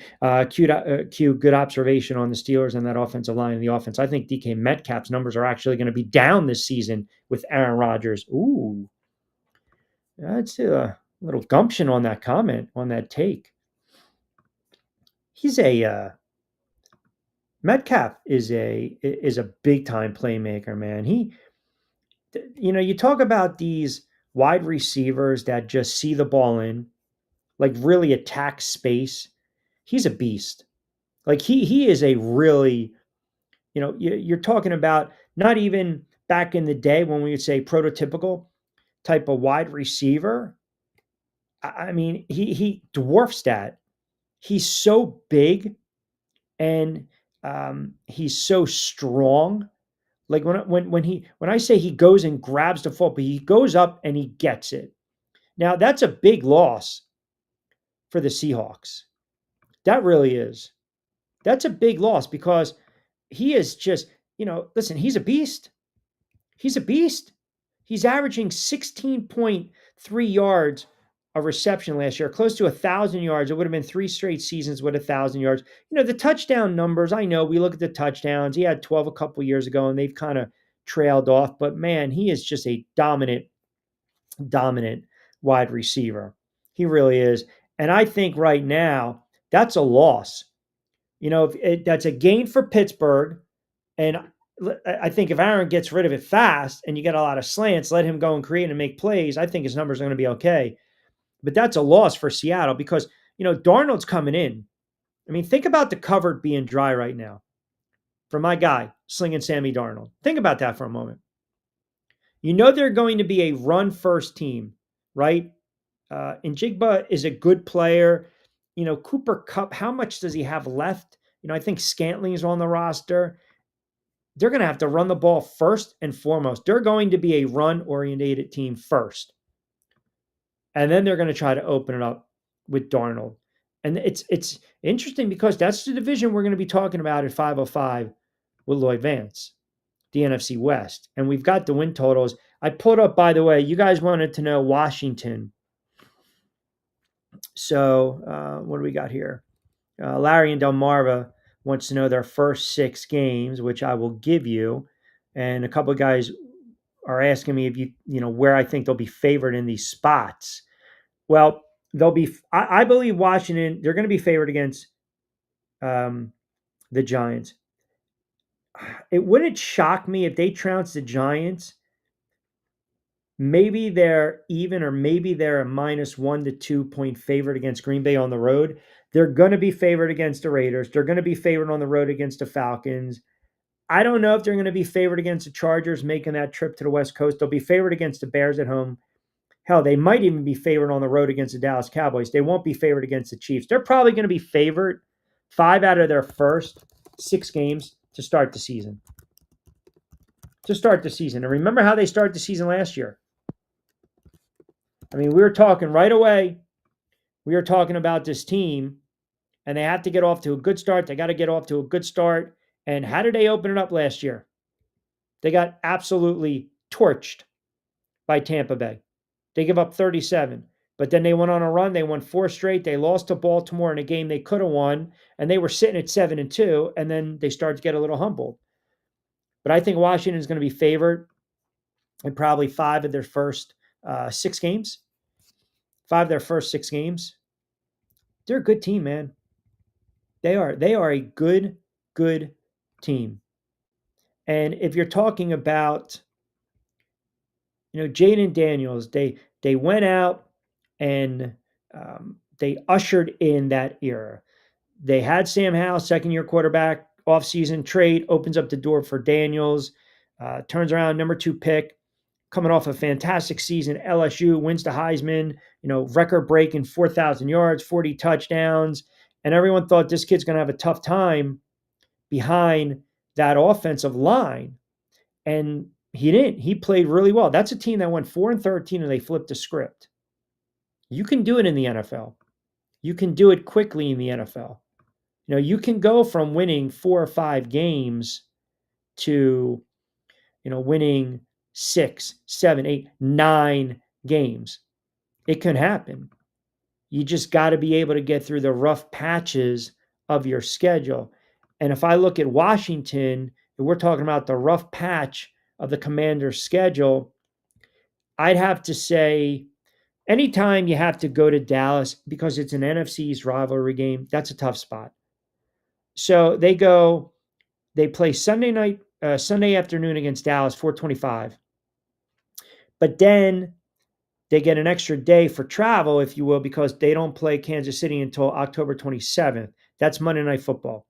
Q, good observation on the Steelers and that offensive line and the offense. I think DK Metcalf's numbers are actually going to be down this season with Aaron Rodgers. Ooh, that's a little gumption on that comment, on that take. He's Metcalf is a big time playmaker, man. You talk about these wide receivers that just see the ball in, like really attack space. He's a beast. Like he is a really, you're talking about not even back in the day when we would say prototypical type of wide receiver. I mean, he dwarfs that. He's so big and he's so strong. Like when I say he goes and grabs the football, he goes up and he gets it. Now that's a big loss for the Seahawks. That really is. That's a big loss because he is just, listen, he's a beast. He's a beast. He's averaging 16.3 yards a reception last year, close to 1,000 yards. It would have been 3 straight seasons with 1,000 yards. The touchdown numbers, I know we look at the touchdowns. He had 12 a couple years ago, and they've kind of trailed off. But, man, he is just a dominant wide receiver. He really is. And I think right now that's a loss. That's a gain for Pittsburgh. And I think if Aaron gets rid of it fast and you get a lot of slants, let him go and create and make plays, I think his numbers are going to be okay. But that's a loss for Seattle because, Darnold's coming in. I mean, think about the cupboard being dry right now for my guy, slinging Sammy Darnold. Think about that for a moment. They're going to be a run-first team, right? And Jigba is a good player. Cooper Kupp, how much does he have left? I think Scantling is on the roster. They're going to have to run the ball first and foremost. They're going to be a run-oriented team first. And then they're going to try to open it up with Darnold. And it's interesting because that's the division we're going to be talking about at 5:05 with Lloyd Vance, the NFC West. And we've got the win totals. I pulled up, by the way, you guys wanted to know Washington. So what do we got here? Larry and Delmarva wants to know their first 6 games, which I will give you. And a couple of guys are asking me if where I think they'll be favored in these spots. Well, they'll be. I believe Washington. They're going to be favored against the Giants. It wouldn't shock me if they trounce the Giants. Maybe they're even, or maybe they're a -1 to 2 point favorite against Green Bay on the road. They're going to be favored against the Raiders. They're going to be favored on the road against the Falcons. I don't know if they're going to be favored against the Chargers making that trip to the West Coast. They'll be favored against the Bears at home, Hell, they might even be favored on the road against the Dallas Cowboys. They won't be favored against the Chiefs. They're probably going to be favored 5 out of their first 6 games to start the season. To start the season. And remember how they started the season last year. I mean, we were talking right away. We were talking about this team, and they have to get off to a good start. They got to get off to a good start. And how did they open it up last year? They got absolutely torched by Tampa Bay. They give up 37. But then they went on a run. They won 4 straight. They lost to Baltimore in a game they could have won, and they were sitting at 7-2, and then they started to get a little humbled. But I think Washington is going to be favored in probably 5 of their first 6 games. 5 of their first 6 games. They're a good team, man. They are a good team. And if you're talking about, Jalen Daniels, they went out and they ushered in that era. They had Sam Howell, second-year quarterback, offseason trade, opens up the door for Daniels, turns around, number 2 pick, coming off a fantastic season. LSU wins the Heisman, record-breaking 4,000 yards, 40 touchdowns, and everyone thought this kid's going to have a tough time behind that offensive line, and he didn't. He played really well. That's a team that went 4-13, and they flipped the script. You can do it in the NFL. You can do it quickly in the NFL. You can go from winning 4 or 5 games to, winning 6, 7, 8, 9 games. It can happen. You just got to be able to get through the rough patches of your schedule. And if I look at Washington, and we're talking about the rough patch of the Commanders' schedule, I'd have to say anytime you have to go to Dallas because it's an NFC East rivalry game, that's a tough spot. So they play Sunday afternoon against Dallas, 4:25. But then they get an extra day for travel, if you will, because they don't play Kansas City until October 27th. That's Monday Night Football.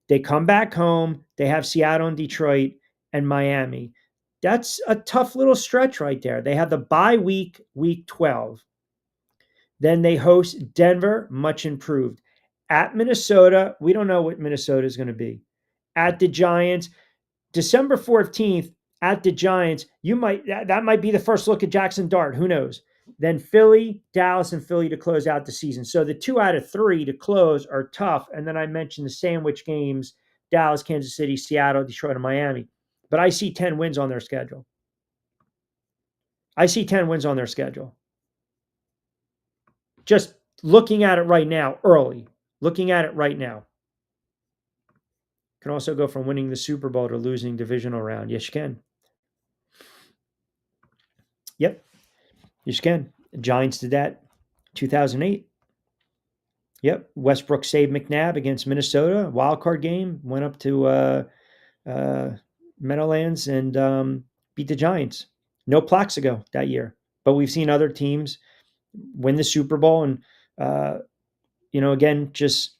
They come back home. They have Seattle and Detroit and Miami. That's a tough little stretch right there. They have the bye week, week 12. Then they host Denver, much improved. At Minnesota, we don't know what Minnesota is going to be. At the Giants, December 14th, at the Giants, that might be the first look at Jackson Dart. Who knows? Then Philly, Dallas, and Philly to close out the season. So the 2 out of 3 to close are tough. And then I mentioned the sandwich games, Dallas, Kansas City, Seattle, Detroit, and Miami. But I see 10 wins on their schedule. Just looking at it right now, early. Looking at it right now. Can also go from winning the Super Bowl to losing divisional round. Yes, you can. Yep. Yes, you can. Giants did that 2008. Yep. Westbrook saved McNabb against Minnesota. Wild card game. Went up to Meadowlands and beat the Giants. No Plaxico that year. But we've seen other teams win the Super Bowl and, again, just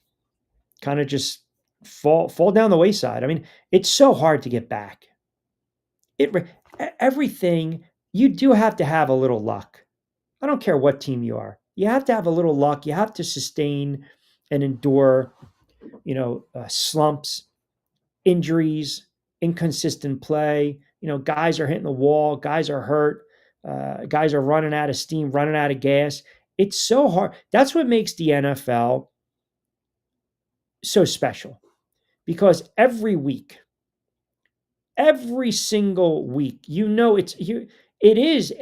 kind of just fall down the wayside. I mean, it's so hard to get back. Everything, you do have to have a little luck. I don't care what team you are. You have to have a little luck. You have to sustain and endure, slumps, injuries, inconsistent play. Guys are hitting the wall. Guys are hurt. Guys are running out of steam, running out of gas. It's so hard. That's what makes the NFL so special. Because every week, every single week, it is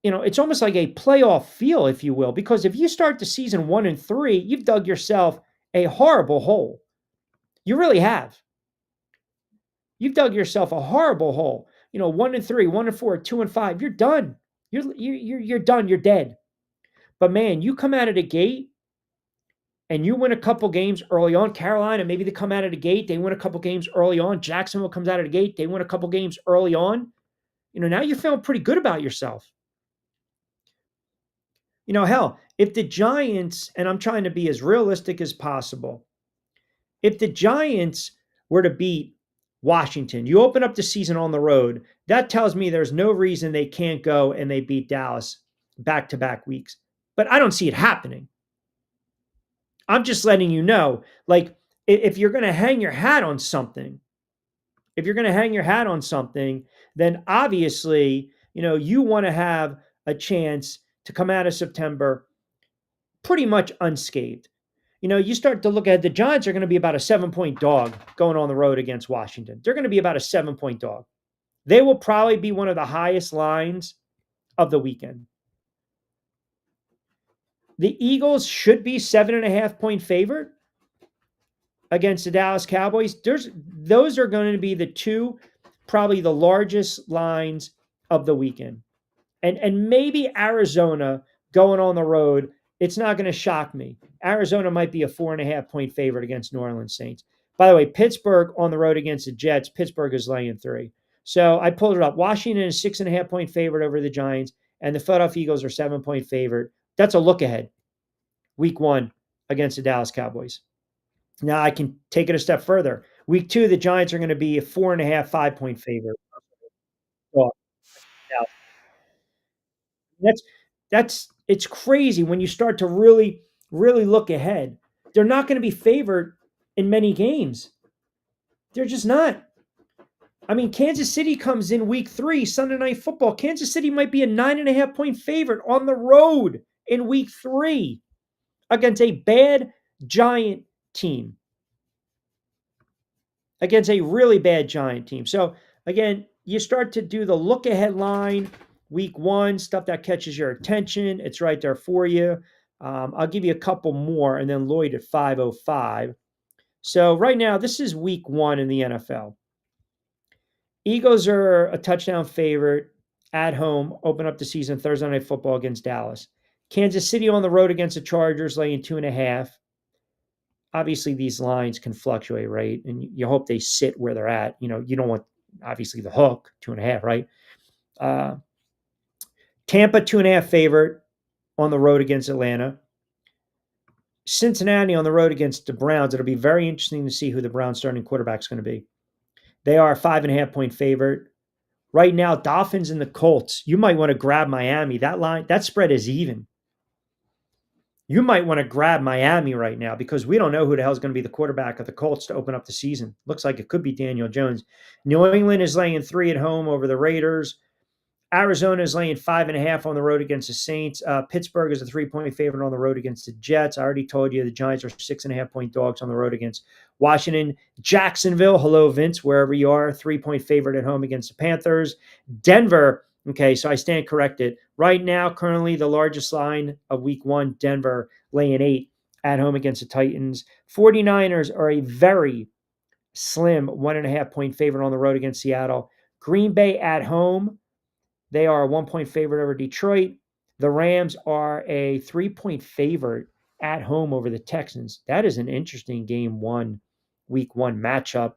it's almost like a playoff feel, if you will, because if you start the season 1-3, you've dug yourself a horrible hole. You really have. You've dug yourself a horrible hole. 1-3, 1-4, 2-5, you're done. You're done. You're dead. But man, you come out of the gate and you win a couple games early on. Carolina, maybe they come out of the gate, they win a couple games early on. Jacksonville comes out of the gate, they win a couple games early on. Now you're feeling pretty good about yourself. Hell, if the Giants, and I'm trying to be as realistic as possible, if the Giants were to beat Washington. You open up the season on the road. That tells me there's no reason they can't go and they beat Dallas back to back weeks. But I don't see it happening. I'm just letting you know, like, if you're going to hang your hat on something, if you're going to hang your hat on something, then obviously, you want to have a chance to come out of September pretty much unscathed. You start to look at the Giants are going to be about a 7-point dog going on the road against Washington. They're going to be about a 7-point dog. They will probably be one of the highest lines of the weekend. The Eagles should be 7.5-point favorite against the Dallas Cowboys. Those are going to be the two, probably the largest lines of the weekend. And maybe Arizona going on the road, it's not going to shock me. Arizona might be a 4.5-point favorite against New Orleans Saints. By the way, Pittsburgh on the road against the Jets. Pittsburgh is laying 3. So I pulled it up. Washington is 6.5-point favorite over the Giants, and the Philadelphia Eagles are 7-point favorite. That's a look ahead. Week 1 against the Dallas Cowboys. Now I can take it a step further. Week 2, the Giants are going to be a 4.5, 5-point favorite. Well, now, that's it's crazy when you start to really, really look ahead. They're not going to be favored in many games. They're just not. I mean, Kansas City comes in week 3, Sunday Night Football. Kansas City might be a 9.5-point favorite on the road in week 3 against a bad Giant team. Against a really bad Giant team. So again, you start to do the look ahead line, week 1, stuff that catches your attention. It's right there for you. I'll give you a couple more, and then Lloyd at 5:05. So right now, this is week 1 in the NFL. Eagles are a touchdown favorite at home. Open up the season Thursday Night Football against Dallas. Kansas City on the road against the Chargers, laying 2.5. Obviously these lines can fluctuate, right? And you hope they sit where they're at. You don't want obviously the hook 2.5, right? Uh, Tampa 2.5 favorite on the road against Atlanta. Cincinnati on the road against the Browns. It'll be very interesting to see who the Browns starting quarterback is going to be. They are a 5.5-point favorite. Right now, Dolphins and the Colts. You might want to grab Miami. That spread is even. You might want to grab Miami right now because we don't know who the hell is going to be the quarterback of the Colts to open up the season. Looks like it could be Daniel Jones. New England is laying 3 at home over the Raiders. Arizona is laying 5.5 on the road against the Saints. Pittsburgh is a 3-point favorite on the road against the Jets. I already told you the Giants are 6.5-point dogs on the road against Washington. Jacksonville, hello, Vince, wherever you are, 3-point favorite at home against the Panthers. Denver, okay, so I stand corrected. Right now, currently the largest line of week 1, Denver laying 8 at home against the Titans. 49ers are a very slim 1.5-point favorite on the road against Seattle. Green Bay at home, they are a 1-point favorite over Detroit. The Rams are a 3-point favorite at home over the Texans. That is an interesting week 1 matchup.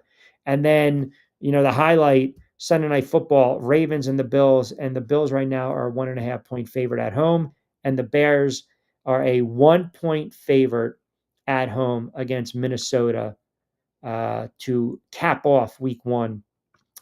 And then, the highlight, Sunday Night Football, Ravens and the Bills. And the Bills right now are a 1.5-point favorite at home. And the Bears are a 1-point favorite at home against Minnesota to cap off week 1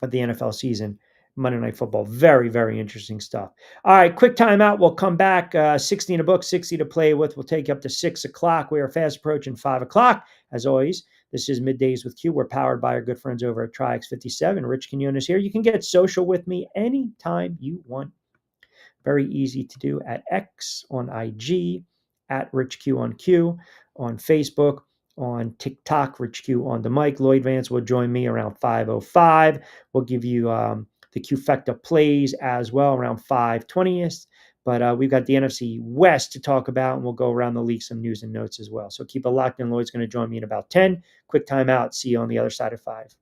of the NFL season. Monday Night Football. Very, very interesting stuff. All right, quick timeout. We'll come back. 60 in a book, 60 to play with. We'll take you up to 6 o'clock. We are fast approaching 5 o'clock. As always, this is Middays with Q. We're powered by our good friends over at TriX57. Rich Quinones here. You can get social with me anytime you want. Very easy to do at X, on IG, at RichQ on Q, on Facebook, on TikTok, RichQ on the mic. Lloyd Vance will join me around 5:05. We'll give you the Qfecta plays as well around 5:20. But we've got the NFC West to talk about, and we'll go around the league, some news and notes as well. So keep it locked in. Lloyd's going to join me in about 10. Quick timeout. See you on the other side of 5.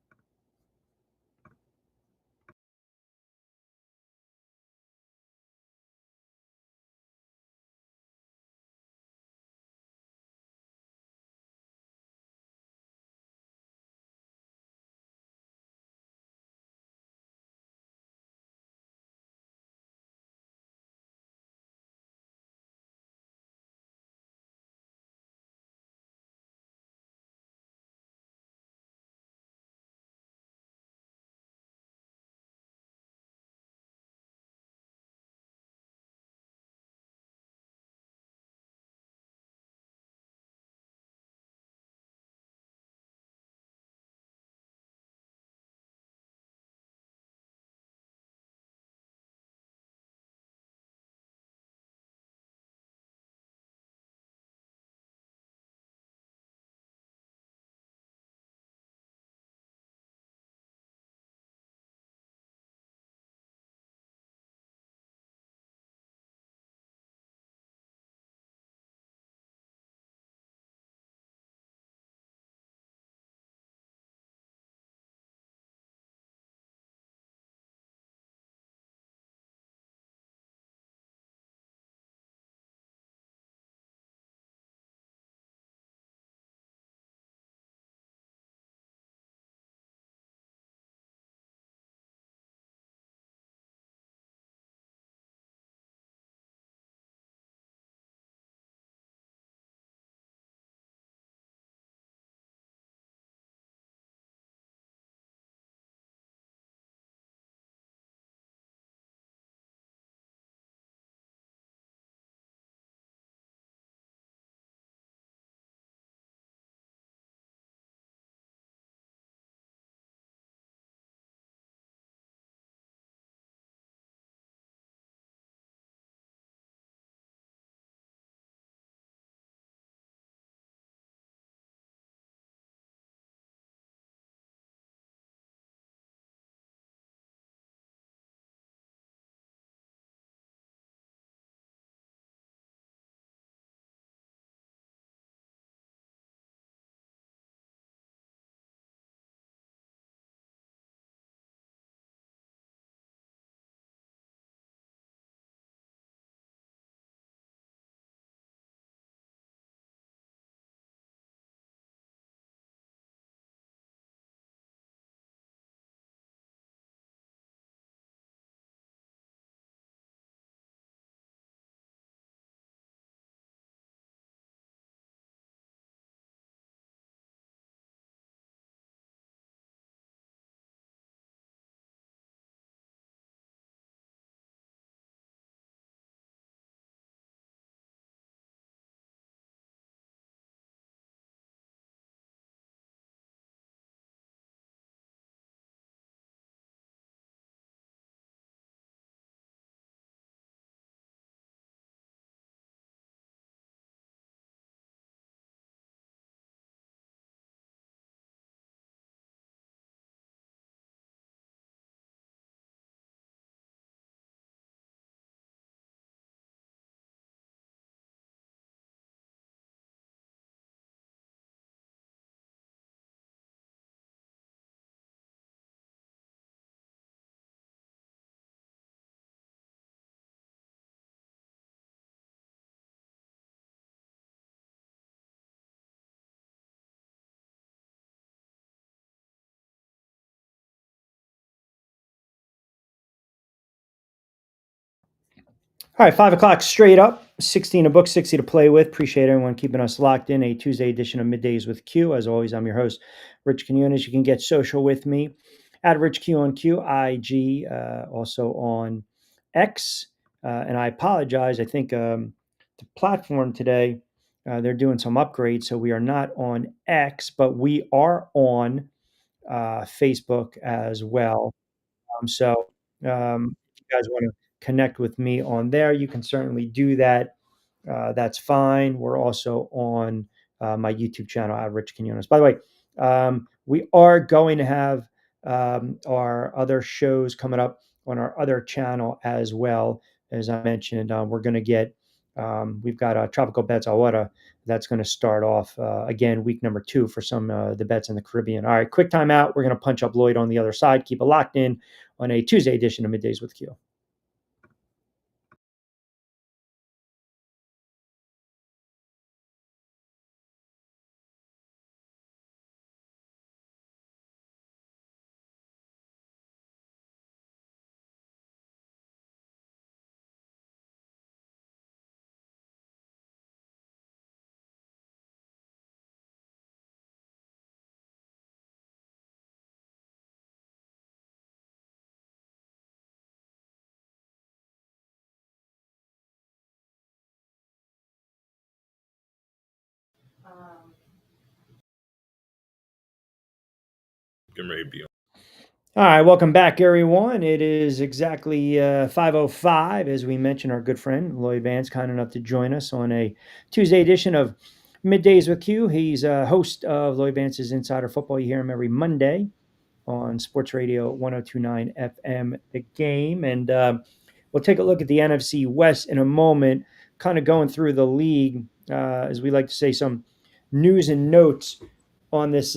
All right, 5 o'clock straight up. 16 a book, 60 to play with. Appreciate everyone keeping us locked in. A Tuesday edition of Middays with Q. As always, I'm your host, Rich Quinones. You can get social with me at Rich Q on Q, IG, also on X. And I apologize. I think the platform today, they're doing some upgrades. So we are not on X, but we are on Facebook as well. If you guys want to connect with me on there, you can certainly do that. That's fine. We're also on my YouTube channel at Rich Quinones. By the way, we are going to have our other shows coming up on our other channel as well. As I mentioned, we're going to get, we've got Tropical Bets Awara. That's going to start off again, week number 2 for some the bets in the Caribbean. All right, quick timeout. We're going to punch up Lloyd on the other side. Keep it locked in on a Tuesday edition of Middays with Q. Getting ready to be. All right, welcome back, everyone. It is exactly 5:05. As we mentioned, our good friend Lloyd Vance, kind enough to join us on a Tuesday edition of Middays with Q. He's a host of Lloyd Vance's Insider Football. You hear him every Monday on Sports Radio 1029 FM, The Game. And we'll take a look at the NFC West in a moment, kind of going through the league, as we like to say, some news and notes on this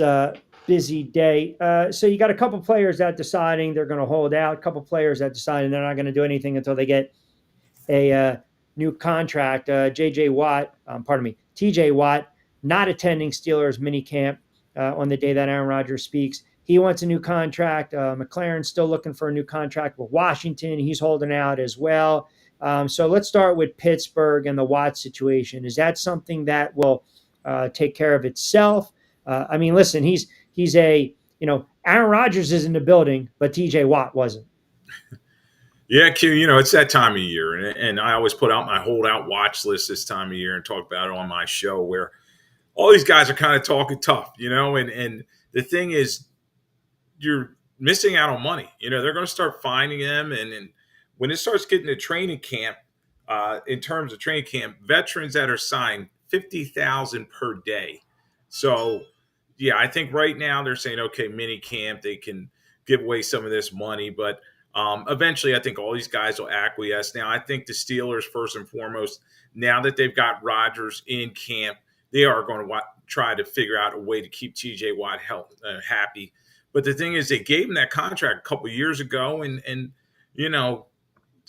busy day. So you got a couple players that deciding they're going to hold out, a couple players that deciding they're not going to do anything until they get a new contract. JJ Watt, pardon me, TJ Watt, not attending Steelers minicamp on the day that Aaron Rodgers speaks. He wants a new contract. McLaren's still looking for a new contract with Washington. He's holding out as well. So let's start with Pittsburgh and the Watt situation. Is that something that will take care of itself? I mean, listen, he's a, Aaron Rodgers is in the building, but TJ Watt wasn't. Yeah, Q, it's that time of year. And I always put out my holdout watch list this time of year and talk about it on my show where all these guys are kind of talking tough, and the thing is, you're missing out on money. They're going to start finding them. And when it starts getting to training camp, in terms of training camp, veterans that are signed, 50,000 per day. So, yeah, I think right now they're saying, okay, mini camp, they can give away some of this money. But eventually, I think all these guys will acquiesce. Now, I think the Steelers, first and foremost, now that they've got Rodgers in camp, they are going to try to figure out a way to keep TJ Watt happy. But the thing is, they gave him that contract a couple of years ago, and the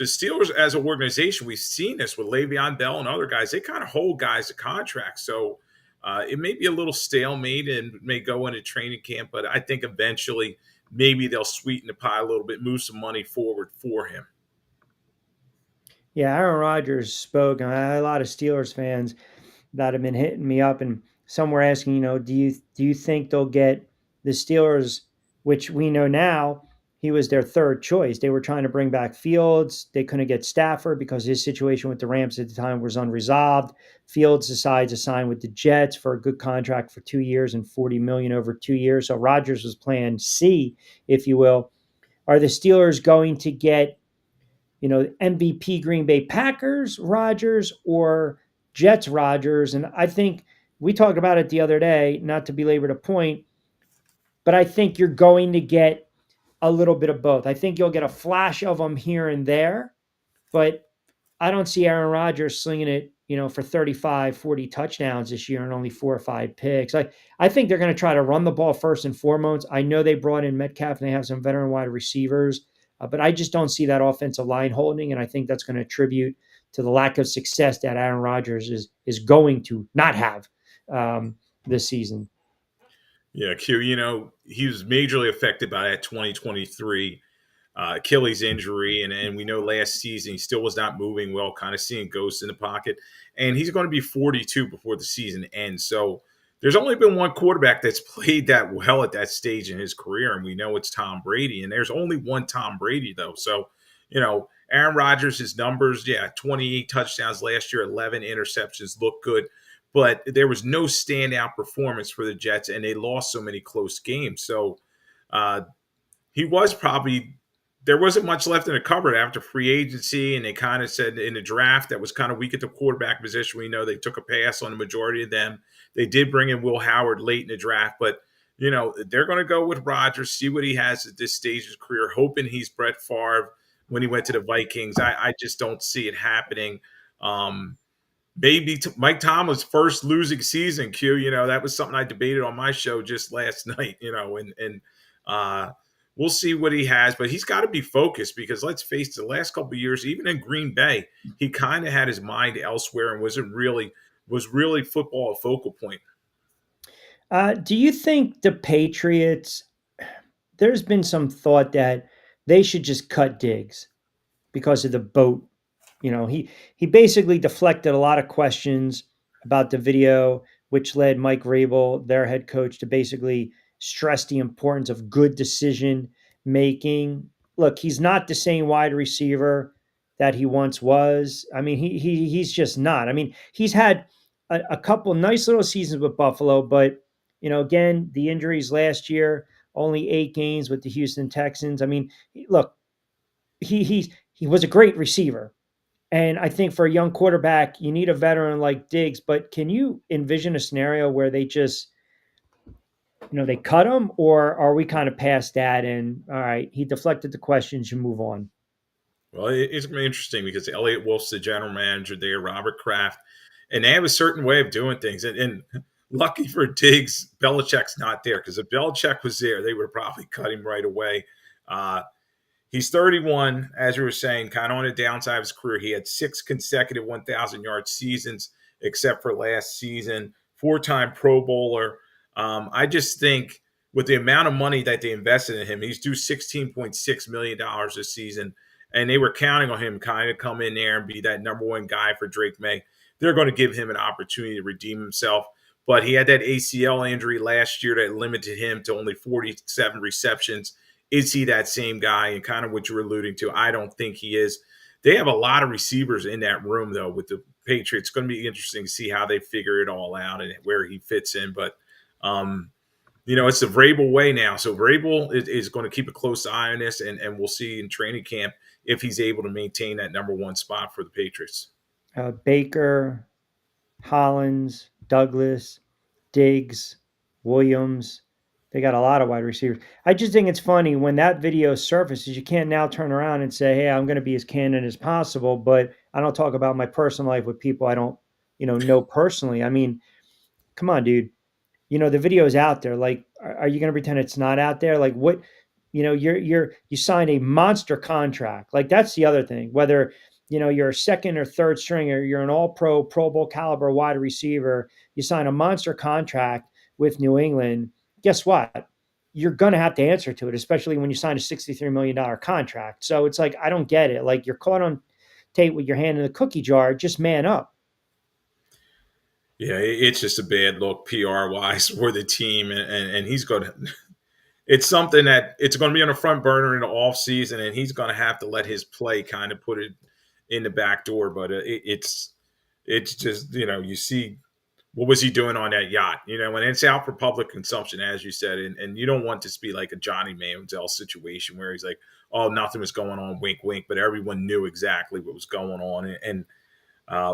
Steelers as an organization, we've seen this with Le'Veon Bell and other guys. They kind of hold guys to contracts, so it may be a little stalemate and may go into training camp. But I think eventually, maybe they'll sweeten the pie a little bit, move some money forward for him. Yeah, Aaron Rodgers spoke, and I had a lot of Steelers fans that have been hitting me up, and some were asking, do you think they'll get the Steelers, which we know now he was their third choice. They were trying to bring back Fields. They couldn't get Stafford because his situation with the Rams at the time was unresolved. Fields decides to sign with the Jets for a good contract for 2 years and $40 million over 2 years. So Rodgers was plan C, if you will. Are the Steelers going to get MVP Green Bay Packers Rodgers or Jets Rodgers? And I think we talked about it the other day, not to belabor the point, but I think you're going to get a little bit of both. I think you'll get a flash of them here and there, but I don't see Aaron Rodgers slinging it, for 35, 40 touchdowns this year and only 4 or 5 picks. I think they're going to try to run the ball first and foremost. I know they brought in Metcalf and they have some veteran wide receivers, but I just don't see that offensive line holding, and I think that's going to attribute to the lack of success that Aaron Rodgers is going to not have this season. Yeah, Q, he was majorly affected by that 2023 Achilles injury, and we know last season he still was not moving well, kind of seeing ghosts in the pocket. And he's going to be 42 before the season ends. So there's only been one quarterback that's played that well at that stage in his career, and we know it's Tom Brady. And there's only one Tom Brady, though. So, Aaron Rodgers, his numbers, yeah, 28 touchdowns last year, 11 interceptions, look good. But there was no standout performance for the Jets, and they lost so many close games. So he was probably there wasn't much left in the cupboard after free agency, and they kind of said in the draft that was kind of weak at the quarterback position. We know they took a pass on the majority of them. They did bring in Will Howard late in the draft, but they're going to go with Rodgers, see what he has at this stage of his career, hoping he's Brett Favre when he went to the Vikings. I just don't see it happening. Maybe Mike Tomlin's first losing season, Q. That was something I debated on my show just last night. We'll see what he has, but he's got to be focused because let's face it, the last couple of years, even in Green Bay, he kind of had his mind elsewhere and was really football a focal point. Do you think the Patriots? There's been some thought that they should just cut Diggs because of the boat. He basically deflected a lot of questions about the video, which led Mike Rabel, their head coach, to basically stress the importance of good decision making. Look, he's not the same wide receiver that he once was. I mean, he's just not. I mean, he's had a couple nice little seasons with Buffalo, but again, the injuries last year, only 8 games with the Houston Texans. I mean, look, he was a great receiver. And I think for a young quarterback, you need a veteran like Diggs. But can you envision a scenario where they just, they cut him, or are we kind of past that? And all right, he deflected the questions, you move on. Well, it's going to be interesting because Elliott Wolf's the general manager there, Robert Kraft, and they have a certain way of doing things. And lucky for Diggs, Belichick's not there because if Belichick was there, they would probably cut him right away. He's 31, as you were saying, kind of on the downside of his career. He had 6 consecutive 1,000-yard seasons, except for last season. 4-time Pro Bowler. I just think with the amount of money that they invested in him, he's due $16.6 million this season, and they were counting on him kind of come in there and be that number one guy for Drake May. They're going to give him an opportunity to redeem himself. But he had that ACL injury last year that limited him to only 47 receptions. Is he that same guy? And kind of what you're alluding to, I don't think he is. They have a lot of receivers in that room, though, with the Patriots. It's going to be interesting to see how they figure it all out and where he fits in. But, it's the Vrabel way now. So Vrabel is going to keep a close eye on this, and we'll see in training camp if he's able to maintain that number one spot for the Patriots. Baker, Hollins, Douglas, Diggs, Williams. They got a lot of wide receivers. I just think it's funny when that video surfaces, you can't now turn around and say, hey, I'm going to be as candid as possible, but I don't talk about my personal life with people I don't, know personally. I mean, come on, dude. The video is out there. Like, are you going to pretend it's not out there? Like, what, you signed a monster contract. Like, that's the other thing. Whether, you're a second or third stringer, you're an all-pro, Pro Bowl caliber wide receiver, you sign a monster contract with New England. Guess what? You're going to have to answer to it, especially when you sign a $63 million contract. So it's like, I don't get it. Like, you're caught on tape with your hand in the cookie jar. Just man up. Yeah, it's just a bad look PR-wise for the team. And he's going to – it's something that it's going to be on the front burner in the offseason, and he's going to have to let his play kind of put it in the back door. But it's just, you see – what was he doing on that yacht? And it's out for public consumption, as you said. And you don't want this to be like a Johnny Manziel situation where he's like, oh, nothing was going on, wink, wink. But everyone knew exactly what was going on. And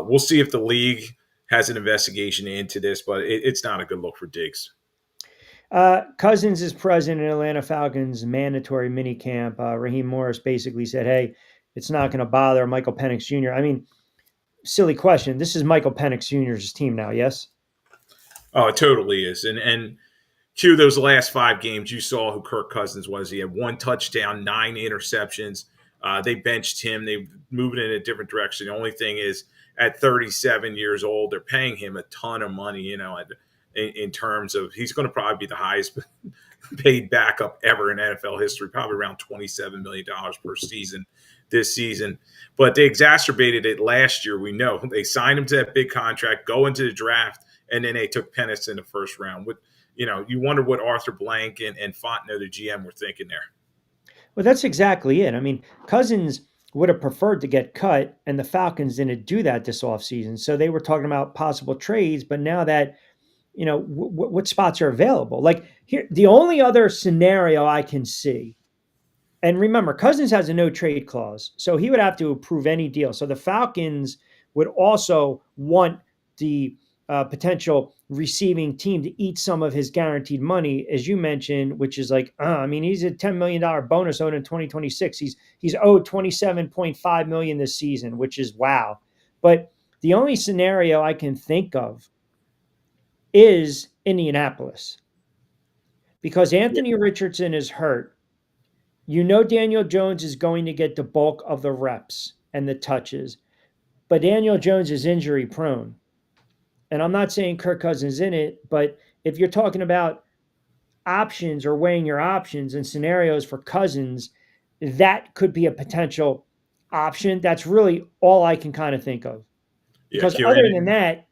we'll see if the league has an investigation into this, but it's not a good look for Diggs. Cousins is present in Atlanta Falcons mandatory mini camp. Raheem Morris basically said, hey, it's not going to bother Michael Penix Jr. I mean, silly question. This is Michael Penix Jr.'s team now, yes? Oh, it totally is. And Q, those last 5 games, you saw who Kirk Cousins was. He had 1 touchdown, 9 interceptions. They benched him. They moved in a different direction. The only thing is, at 37 years old, they're paying him a ton of money, in terms of he's going to probably be the highest paid backup ever in NFL history, probably around $27 million per season this season. But they exacerbated it last year. We know they signed him to that big contract, go into the draft, and then they took Pennis in the first round. With you wonder what Arthur Blank and Fontenot, the GM, were thinking there. Well, that's exactly it. I mean, Cousins would have preferred to get cut, and the Falcons didn't do that this offseason. So they were talking about possible trades, but now that what spots are available? Like here, the only other scenario I can see, and remember, Cousins has a no trade clause, so he would have to approve any deal. So the Falcons would also want the potential receiving team to eat some of his guaranteed money, as you mentioned, which is like, I mean, he's a $10 million bonus owed in 2026. He's owed 27.5 million this season, which is wow. But the only scenario I can think of is Indianapolis, because Anthony Richardson is hurt. Daniel Jones is going to get the bulk of the reps and the touches, but Daniel Jones is injury prone. And I'm not saying Kirk Cousins in it, but if you're talking about options or weighing your options and scenarios for Cousins, that could be a potential option. That's really all I can kind of think of. Yeah, Because other than that,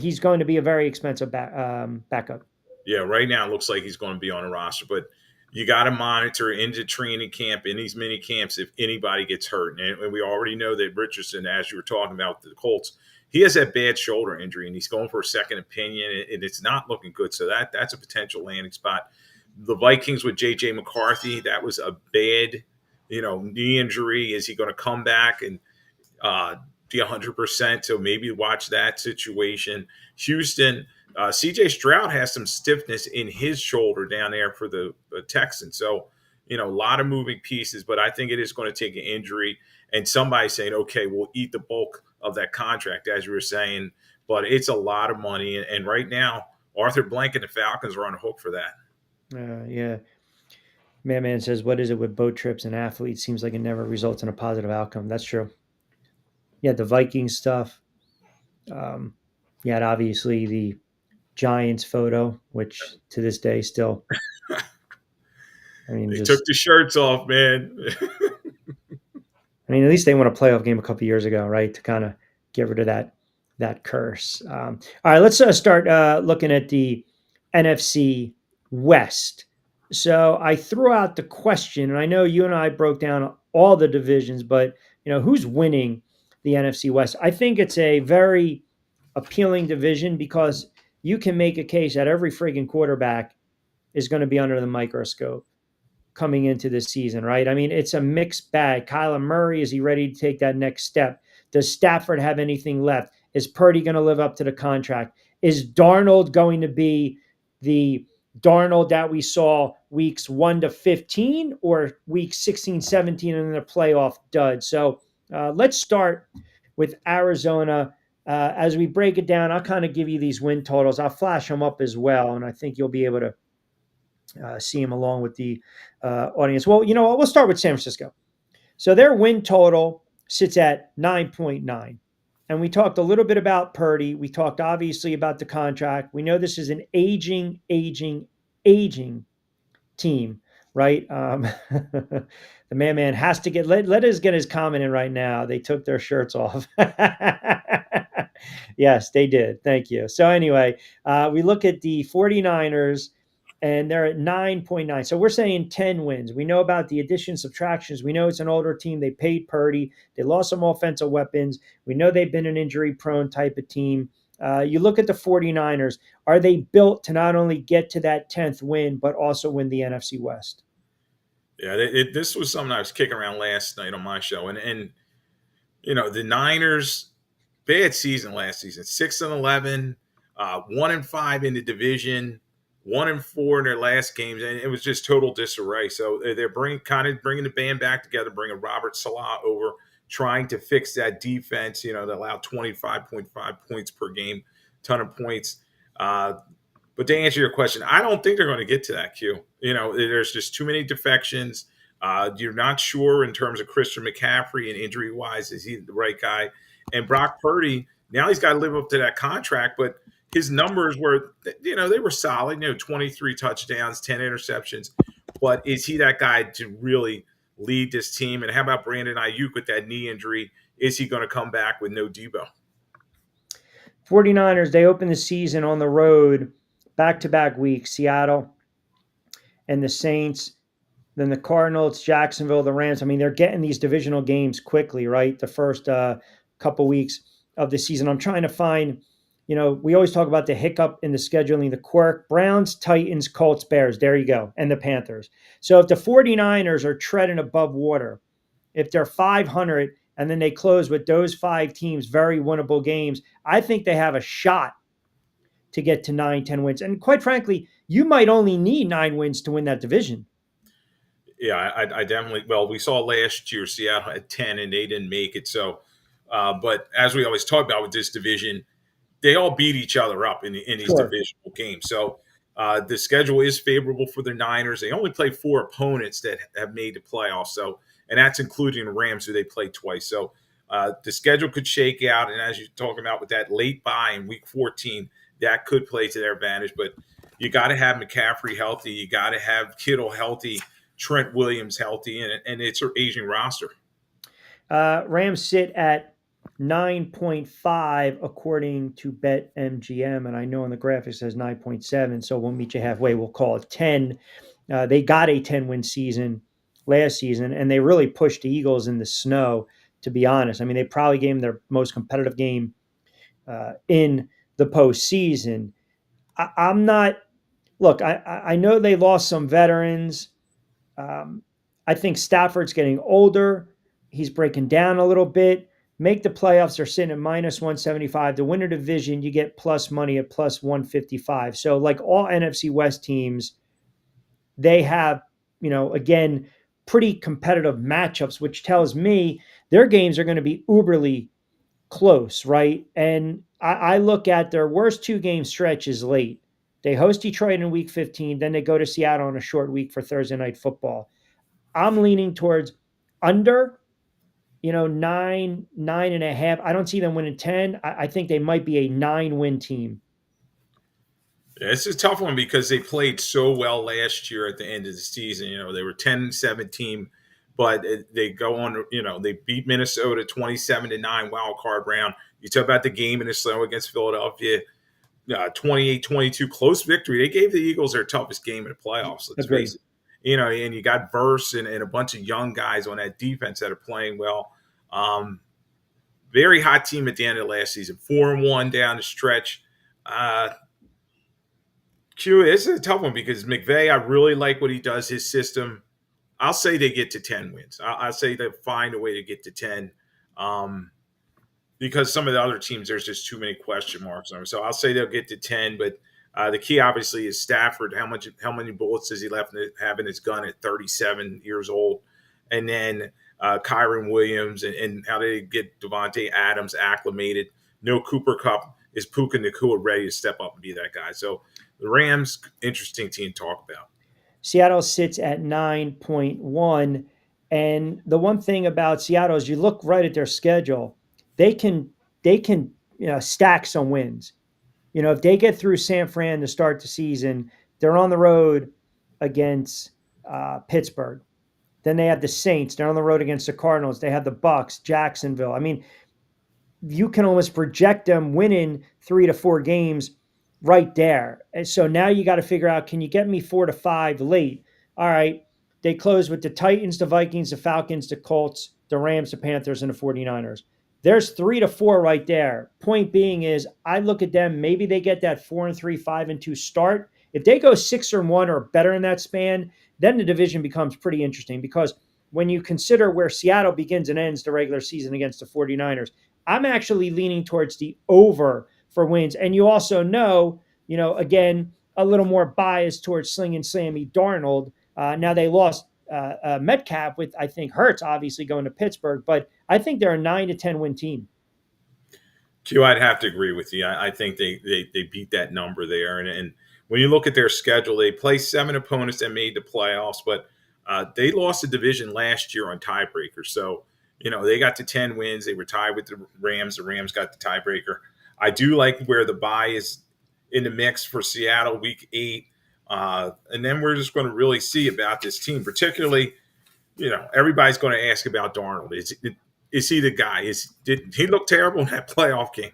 he's going to be a very expensive backup. Yeah, right now it looks like he's going to be on a roster, but you got to monitor into training camp, in these mini camps, if anybody gets hurt. And we already know that Richardson, as you were talking about the Colts, he has that bad shoulder injury, and he's going for a second opinion, and it's not looking good. So that's a potential landing spot. The Vikings with J.J. McCarthy, that was a bad, knee injury. Is he going to come back and be 100%? So maybe watch that situation. Houston, CJ Stroud has some stiffness in his shoulder down there for the Texans. So, a lot of moving pieces, but I think it is going to take an injury and somebody saying, okay, we'll eat the bulk of that contract, as you were saying, but it's a lot of money. And right now, Arthur Blank and the Falcons are on the hook for that. Yeah. Man says, what is it with boat trips and athletes? Seems like it never results in a positive outcome. That's true. Yeah, the Vikings stuff. Obviously the Giants photo, which to this day still. They took the shirts off, man. At least they won a playoff game a couple years ago, right? To kind of get rid of that curse. All right, let's start looking at the NFC West. So I threw out the question, and I know you and I broke down all the divisions, but who's winning the NFC West? I think it's a very appealing division because you can make a case that every friggin' quarterback is going to be under the microscope coming into this season, right? It's a mixed bag. Kyler Murray, is he ready to take that next step? Does Stafford have anything left? Is Purdy going to live up to the contract? Is Darnold going to be the Darnold that we saw weeks 1 to 15 or weeks 16, 17 in the playoff dud? So let's start with Arizona. As we break it down, I'll kind of give you these win totals. I'll flash them up as well, and I think you'll be able to see them along with the audience. Well, we'll start with San Francisco. So their win total sits at 9.9. And we talked a little bit about Purdy. We talked obviously about the contract. We know this is an aging team, right? The man has to let us get his comment in right now. They took their shirts off. Yes, they did. Thank you. So anyway, we look at the 49ers, and they're at 9.9. So we're saying 10 wins. We know about the additions, subtractions. We know it's an older team. They paid Purdy. They lost some offensive weapons. We know they've been an injury-prone type of team. You look at the 49ers. Are they built to not only get to that 10th win, but also win the NFC West? Yeah, this was something I was kicking around last night on my show. And the Niners, bad season last season. 6-11, 1-5 in the division. 1-4 in their last games, and it was just total disarray. So they're bringing the band back together, bringing Robert Salah over, trying to fix that defense. They allow 25.5 points per game, ton of points. But to answer your question, I don't think they're going to get to that, Q. There's just too many defections. You're not sure in terms of Christian McCaffrey and injury-wise, is he the right guy? And Brock Purdy, now he's got to live up to that contract, but his numbers were, they were solid. 23 touchdowns, 10 interceptions. But is he that guy to really lead this team? And how about Brandon Ayuk with that knee injury? Is he going to come back with no Debo? 49ers, they open the season on the road, back-to-back weeks, Seattle and the Saints, then the Cardinals, Jacksonville, the Rams. I mean, they're getting these divisional games quickly, right? The first couple weeks of the season. I'm trying to find, we always talk about the hiccup in the scheduling, the quirk. Browns, Titans, Colts, Bears. There you go. And the Panthers. So if the 49ers are treading above water, if they're 500 and then they close with those 5 teams, very winnable games, I think they have a shot to get to 9-10 wins. And quite frankly, you might only need 9 wins to win that division. Yeah, I definitely. Well, we saw last year Seattle had 10 and they didn't make it. So, but as we always talk about with this division, they all beat each other up in these Sure. divisional games. So the schedule is favorable for the Niners. They only play 4 opponents that have made the playoffs. So, and that's including the Rams, who they played twice. So the schedule could shake out. And as you're talking about with that late bye in Week 14, that could play to their advantage. But you got to have McCaffrey healthy. You got to have Kittle healthy. Trent Williams healthy, and it's an aging roster. Rams sit at 9.5 according to BetMGM, and I know on the graphic it says 9.7, so we'll meet you halfway. We'll call it 10. They got a 10-win season last season, and they really pushed the Eagles in the snow, to be honest. I mean, they probably gave them their most competitive game in the postseason. I'm not – look, I know they lost some veterans. I think Stafford's getting older. He's breaking down a little bit. Make the playoffs. They're sitting at minus 175. To win a division, you get plus money at plus 155. So, like all NFC West teams, they have, again, pretty competitive matchups, which tells me their games are going to be uberly close, right? And I look at their worst 2-game stretches late. They host Detroit in week 15, then they go to Seattle on a short week for Thursday night football. I'm leaning towards under, 9.5. I don't see them winning 10. I think they might be a 9-win team. Yeah, it's a tough one because they played so well last year at the end of the season. They were 10-17, but they go on, they beat Minnesota 27-9 wild card round. You talk about the game in the snow against Philadelphia, 28-22, close victory. They gave the Eagles their toughest game in the playoffs, let's Agreed. face it. And you got Verse and a bunch of young guys on that defense that are playing well. Very hot team at the end of last season, 4-1 down the stretch. Q, this is a tough one because McVay, I really like what he does, his system. I'll say they get to 10 wins. I'll say they find a way to get to 10 because some of the other teams, there's just too many question marks on them. So I'll say they'll get to 10, but the key obviously is Stafford. How many bullets does he have in his gun at 37 years old? And then Kyron Williams and how they get Devontae Adams acclimated. No Cooper Kupp. Is Puka Nacua ready to step up and be that guy? So the Rams, interesting team to talk about. Seattle sits at 9.1. And the one thing about Seattle is you look right at their schedule, they can stack some wins. If they get through San Fran to start the season, they're on the road against Pittsburgh. Then they have the Saints. They're on the road against the Cardinals. They have the Bucks, Jacksonville. I mean, you can almost project them winning 3 to 4 games right there. And so now you got to figure out, can you get me 4 to 5 late? All right. They close with the Titans, the Vikings, the Falcons, the Colts, the Rams, the Panthers, and the 49ers. There's 3 to 4 right there. Point being is, I look at them, maybe they get that 4-3, 5-2 start. If they go 6-1 or better in that span, then the division becomes pretty interesting because when you consider where Seattle begins and ends the regular season against the 49ers, I'm actually leaning towards the over for wins. And you also know, again, a little more bias towards slinging Sammy Darnold. Now they lost Metcalf with, I think, Hurts obviously going to Pittsburgh, but I think they're a 9 to 10 win team. Q, I'd have to agree with you. I think they beat that number there. And when you look at their schedule, they play 7 opponents that made the playoffs, but they lost the division last year on tiebreakers. So, they got to 10 wins. They were tied with the Rams. The Rams got the tiebreaker. I do like where the bye is in the mix for Seattle Week 8. And then we're just going to really see about this team, particularly, everybody's going to ask about Darnold. Is he the guy? Did he look terrible in that playoff game?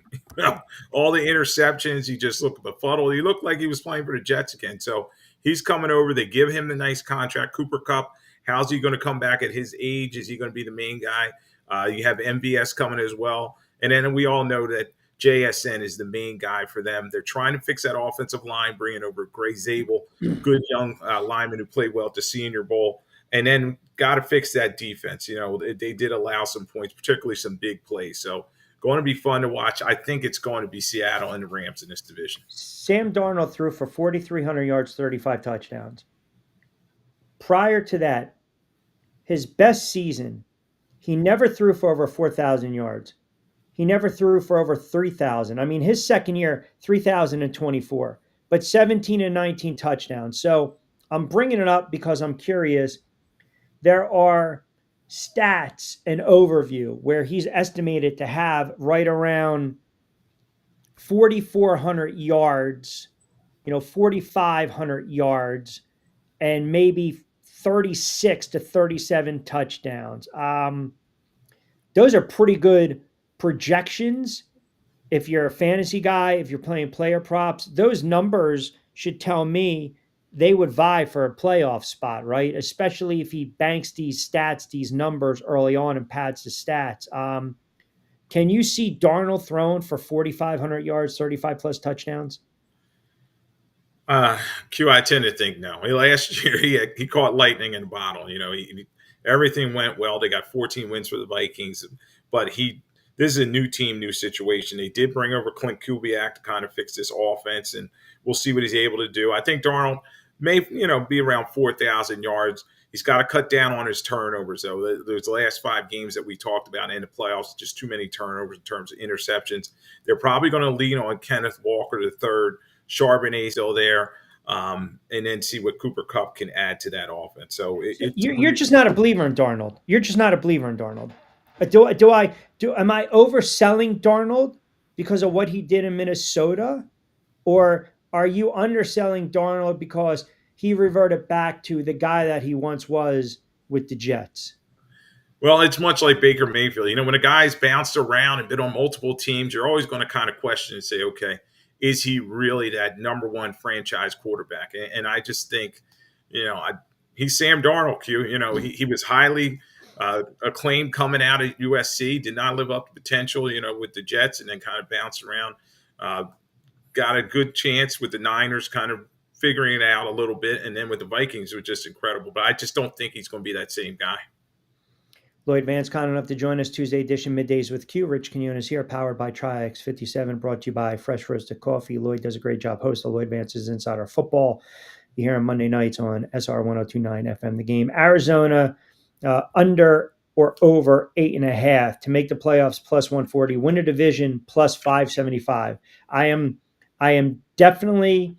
All the interceptions, he just looked befuddled. He looked like he was playing for the Jets again. So he's coming over. They give him the nice contract. Cooper Kupp, how's he going to come back at his age? Is he going to be the main guy? You have MVS coming as well. And then we all know that JSN is the main guy for them. They're trying to fix that offensive line, bringing over Gray Zabel, good young lineman who played well at the Senior Bowl. And then got to fix that defense. They did allow some points, particularly some big plays. So going to be fun to watch. I think it's going to be Seattle and the Rams in this division. Sam Darnold threw for 4,300 yards, 35 touchdowns. Prior to that, his best season, he never threw for over 4,000 yards. He never threw for over 3,000. I mean, his second year, 3,024, but 17 and 19 touchdowns. So I'm bringing it up because I'm curious. There are stats and overview where he's estimated to have right around 4,400 yards, 4,500 yards, and maybe 36 to 37 touchdowns. Those are pretty good projections. If you're a fantasy guy, if you're playing player props, those numbers should tell me they would vie for a playoff spot, right? Especially if he banks these stats, these numbers early on and pads the stats. Can you see Darnold throwing for 4,500 yards, 35 plus touchdowns? Q, I tend to think no. Last year he caught lightning in a bottle. Everything went well. They got 14 wins for the Vikings, but this is a new team, new situation. They did bring over Clint Kubiak to kind of fix this offense, and we'll see what he's able to do. I think Darnold may, be around 4,000 yards. He's got to cut down on his turnovers, though. Those last 5 games that we talked about in the playoffs, just too many turnovers in terms of interceptions. They're probably going to lean on Kenneth Walker III, Charbonnet still there, and then see what Cooper Kupp can add to that offense. So you're just not a believer in Darnold. You're just not a believer in Darnold. Am I overselling Darnold because of what he did in Minnesota, or are you underselling Darnold because he reverted back to the guy that he once was with the Jets? Well, it's much like Baker Mayfield. When a guy's bounced around and been on multiple teams, you're always going to kind of question and say, okay, is he really that number one franchise quarterback? And I just think, he's Sam Darnold, Q. He was highly acclaimed coming out of USC, did not live up to potential, with the Jets, and then kind of bounced around. Got a good chance with the Niners kind of figuring it out a little bit. And then with the Vikings, it was just incredible. But I just don't think he's going to be that same guy. Lloyd Vance, kind enough to join us Tuesday edition Middays with Q. Rich Quinones here, powered by Tri-X 57, brought to you by Fresh Roasted Coffee. Lloyd does a great job hosting Lloyd Vance's Insider Football. You hear him Monday nights on SR 1029 FM. The Game. Arizona under or over 8.5 to make the playoffs plus 140, win the division plus 575. I am definitely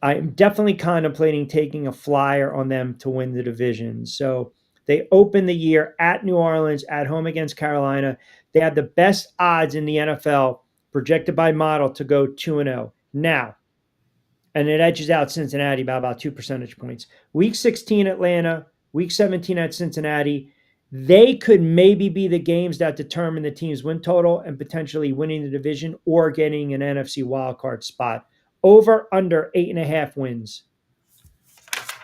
contemplating taking a flyer on them to win the division. So they open the year at New Orleans, at home against Carolina. They have the best odds in the NFL, projected by model, to go 2-0. Now, and it edges out Cincinnati by about 2 percentage points. Week 16, Atlanta. Week 17 at Cincinnati. They could maybe be the games that determine the team's win total and potentially winning the division or getting an NFC wildcard spot. Over, under 8.5 wins.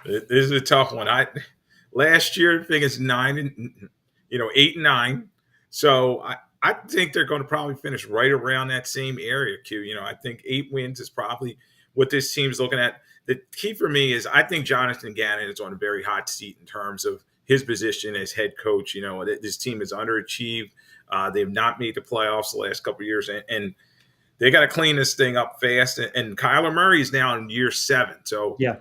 This is a tough one. Last year, I think it's 8-9. So I think they're going to probably finish right around that same area, Q. I think 8 wins is probably what this team's looking at. The key for me is I think Jonathan Gannon is on a very hot seat in terms of his position as head coach. This team is underachieved. They've not made the playoffs the last couple of years, and they got to clean this thing up fast. And Kyler Murray is now in year 7. So, yeah,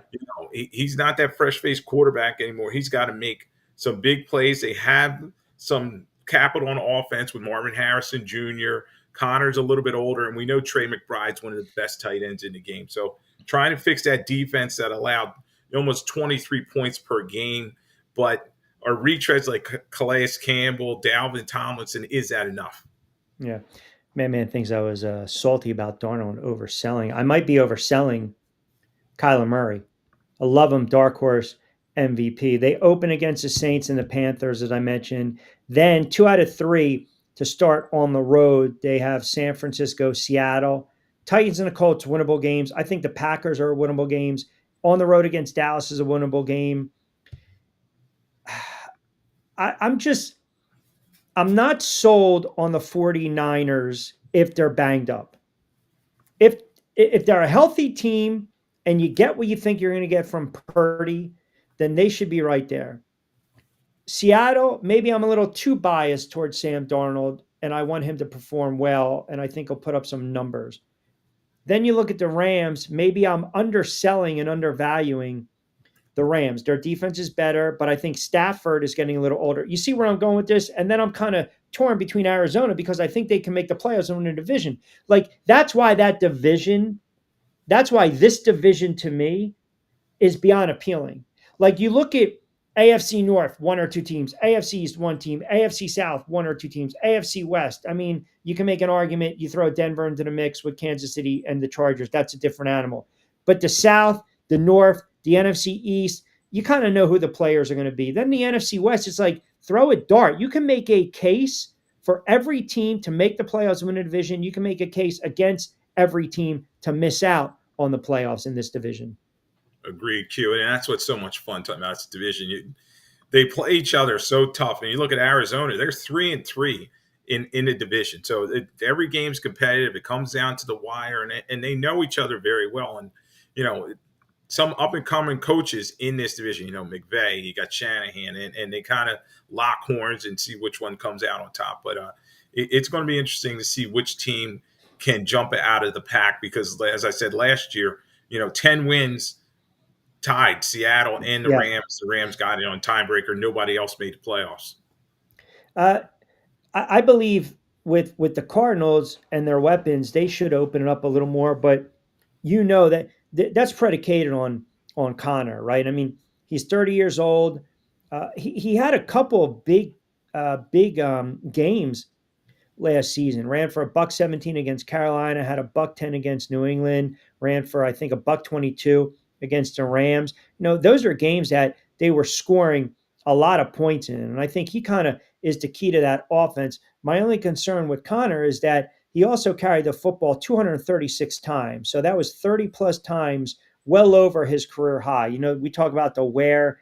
he's not that fresh-faced quarterback anymore. He's got to make some big plays. They have some capital on offense with Marvin Harrison Jr. Connor's a little bit older, and we know Trey McBride's one of the best tight ends in the game. So trying to fix that defense that allowed almost 23 points per game. But our retreads like Calais Campbell, Dalvin Tomlinson, is that enough? Yeah. Man thinks I was salty about Darnold overselling. I might be overselling Kyler Murray. I love him, dark horse MVP. They open against the Saints and the Panthers, as I mentioned. Then 2 out of 3 to start on the road. They have San Francisco, Seattle, Titans and the Colts, winnable games. I think the Packers are winnable games. On the road against Dallas is a winnable game. I'm just, I'm not sold on the 49ers if they're banged up. If if they're a healthy team and you get what you think you're going to get from Purdy, then they should be right there. Seattle, maybe I'm a little too biased towards Sam Darnold and I want him to perform well and I think he'll put up some numbers. Then you look at the Rams, maybe I'm underselling and undervaluing the Rams. Their defense is better, but I think Stafford is getting a little older. You see where I'm going with this? And then I'm kind of torn between Arizona because I think they can make the playoffs in a division. Like that's why this division to me is beyond appealing. Like you look at AFC North, 1 or 2 teams, AFC East, 1 team, AFC South, 1 or 2 teams, AFC West. I mean, you can make an argument. You throw Denver into the mix with Kansas City and the Chargers. That's a different animal. But the South, the North, the NFC East, you kind of know who the players are going to be. Then the NFC West, it's like throw a dart. You can make a case for every team to make the playoffs win a division. You can make a case against every team to miss out on the playoffs in this division. Agreed, Q. And that's what's so much fun talking about this division. They play each other so tough. And you look at Arizona; they're 3-3 in the division. So every game's competitive. It comes down to the wire, and they know each other very well. And you know, some up and coming coaches in this division. You know, McVay, you got Shanahan, and they kind of lock horns and see which one comes out on top. But it's going to be interesting to see which team can jump out of the pack because, as I said last year, 10 wins tied Seattle and the Yeah. Rams. The Rams got it on tiebreaker. Nobody else made the playoffs. Uh, I believe with the Cardinals and their weapons, they should open it up a little more. But you know that's predicated on Connor, right? I mean, he's 30 years old. He had a couple of big games last season. Ran for a buck 17 against Carolina, had a buck 10 against New England, ran for I think a buck 22 against the Rams. Those are games that they were scoring a lot of points in, and I think he kind of is the key to that offense. My only concern with Connor is that he also carried the football 236 times, so that was 30 plus times, well over his career high. We talk about the wear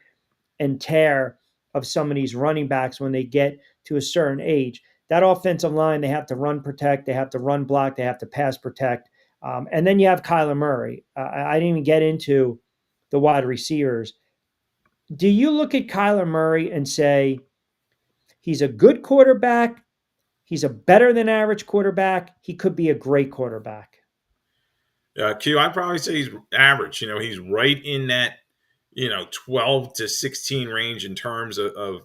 and tear of some of these running backs when they get to a certain age. That offensive line, they have to run protect, they have to run block, they have to pass protect. And then you have Kyler Murray. I didn't even get into the wide receivers. Do you look at Kyler Murray and say he's a good quarterback? He's a better than average quarterback. He could be a great quarterback. Q, I'd probably say he's average. He's right in that 12 to 16 range in terms of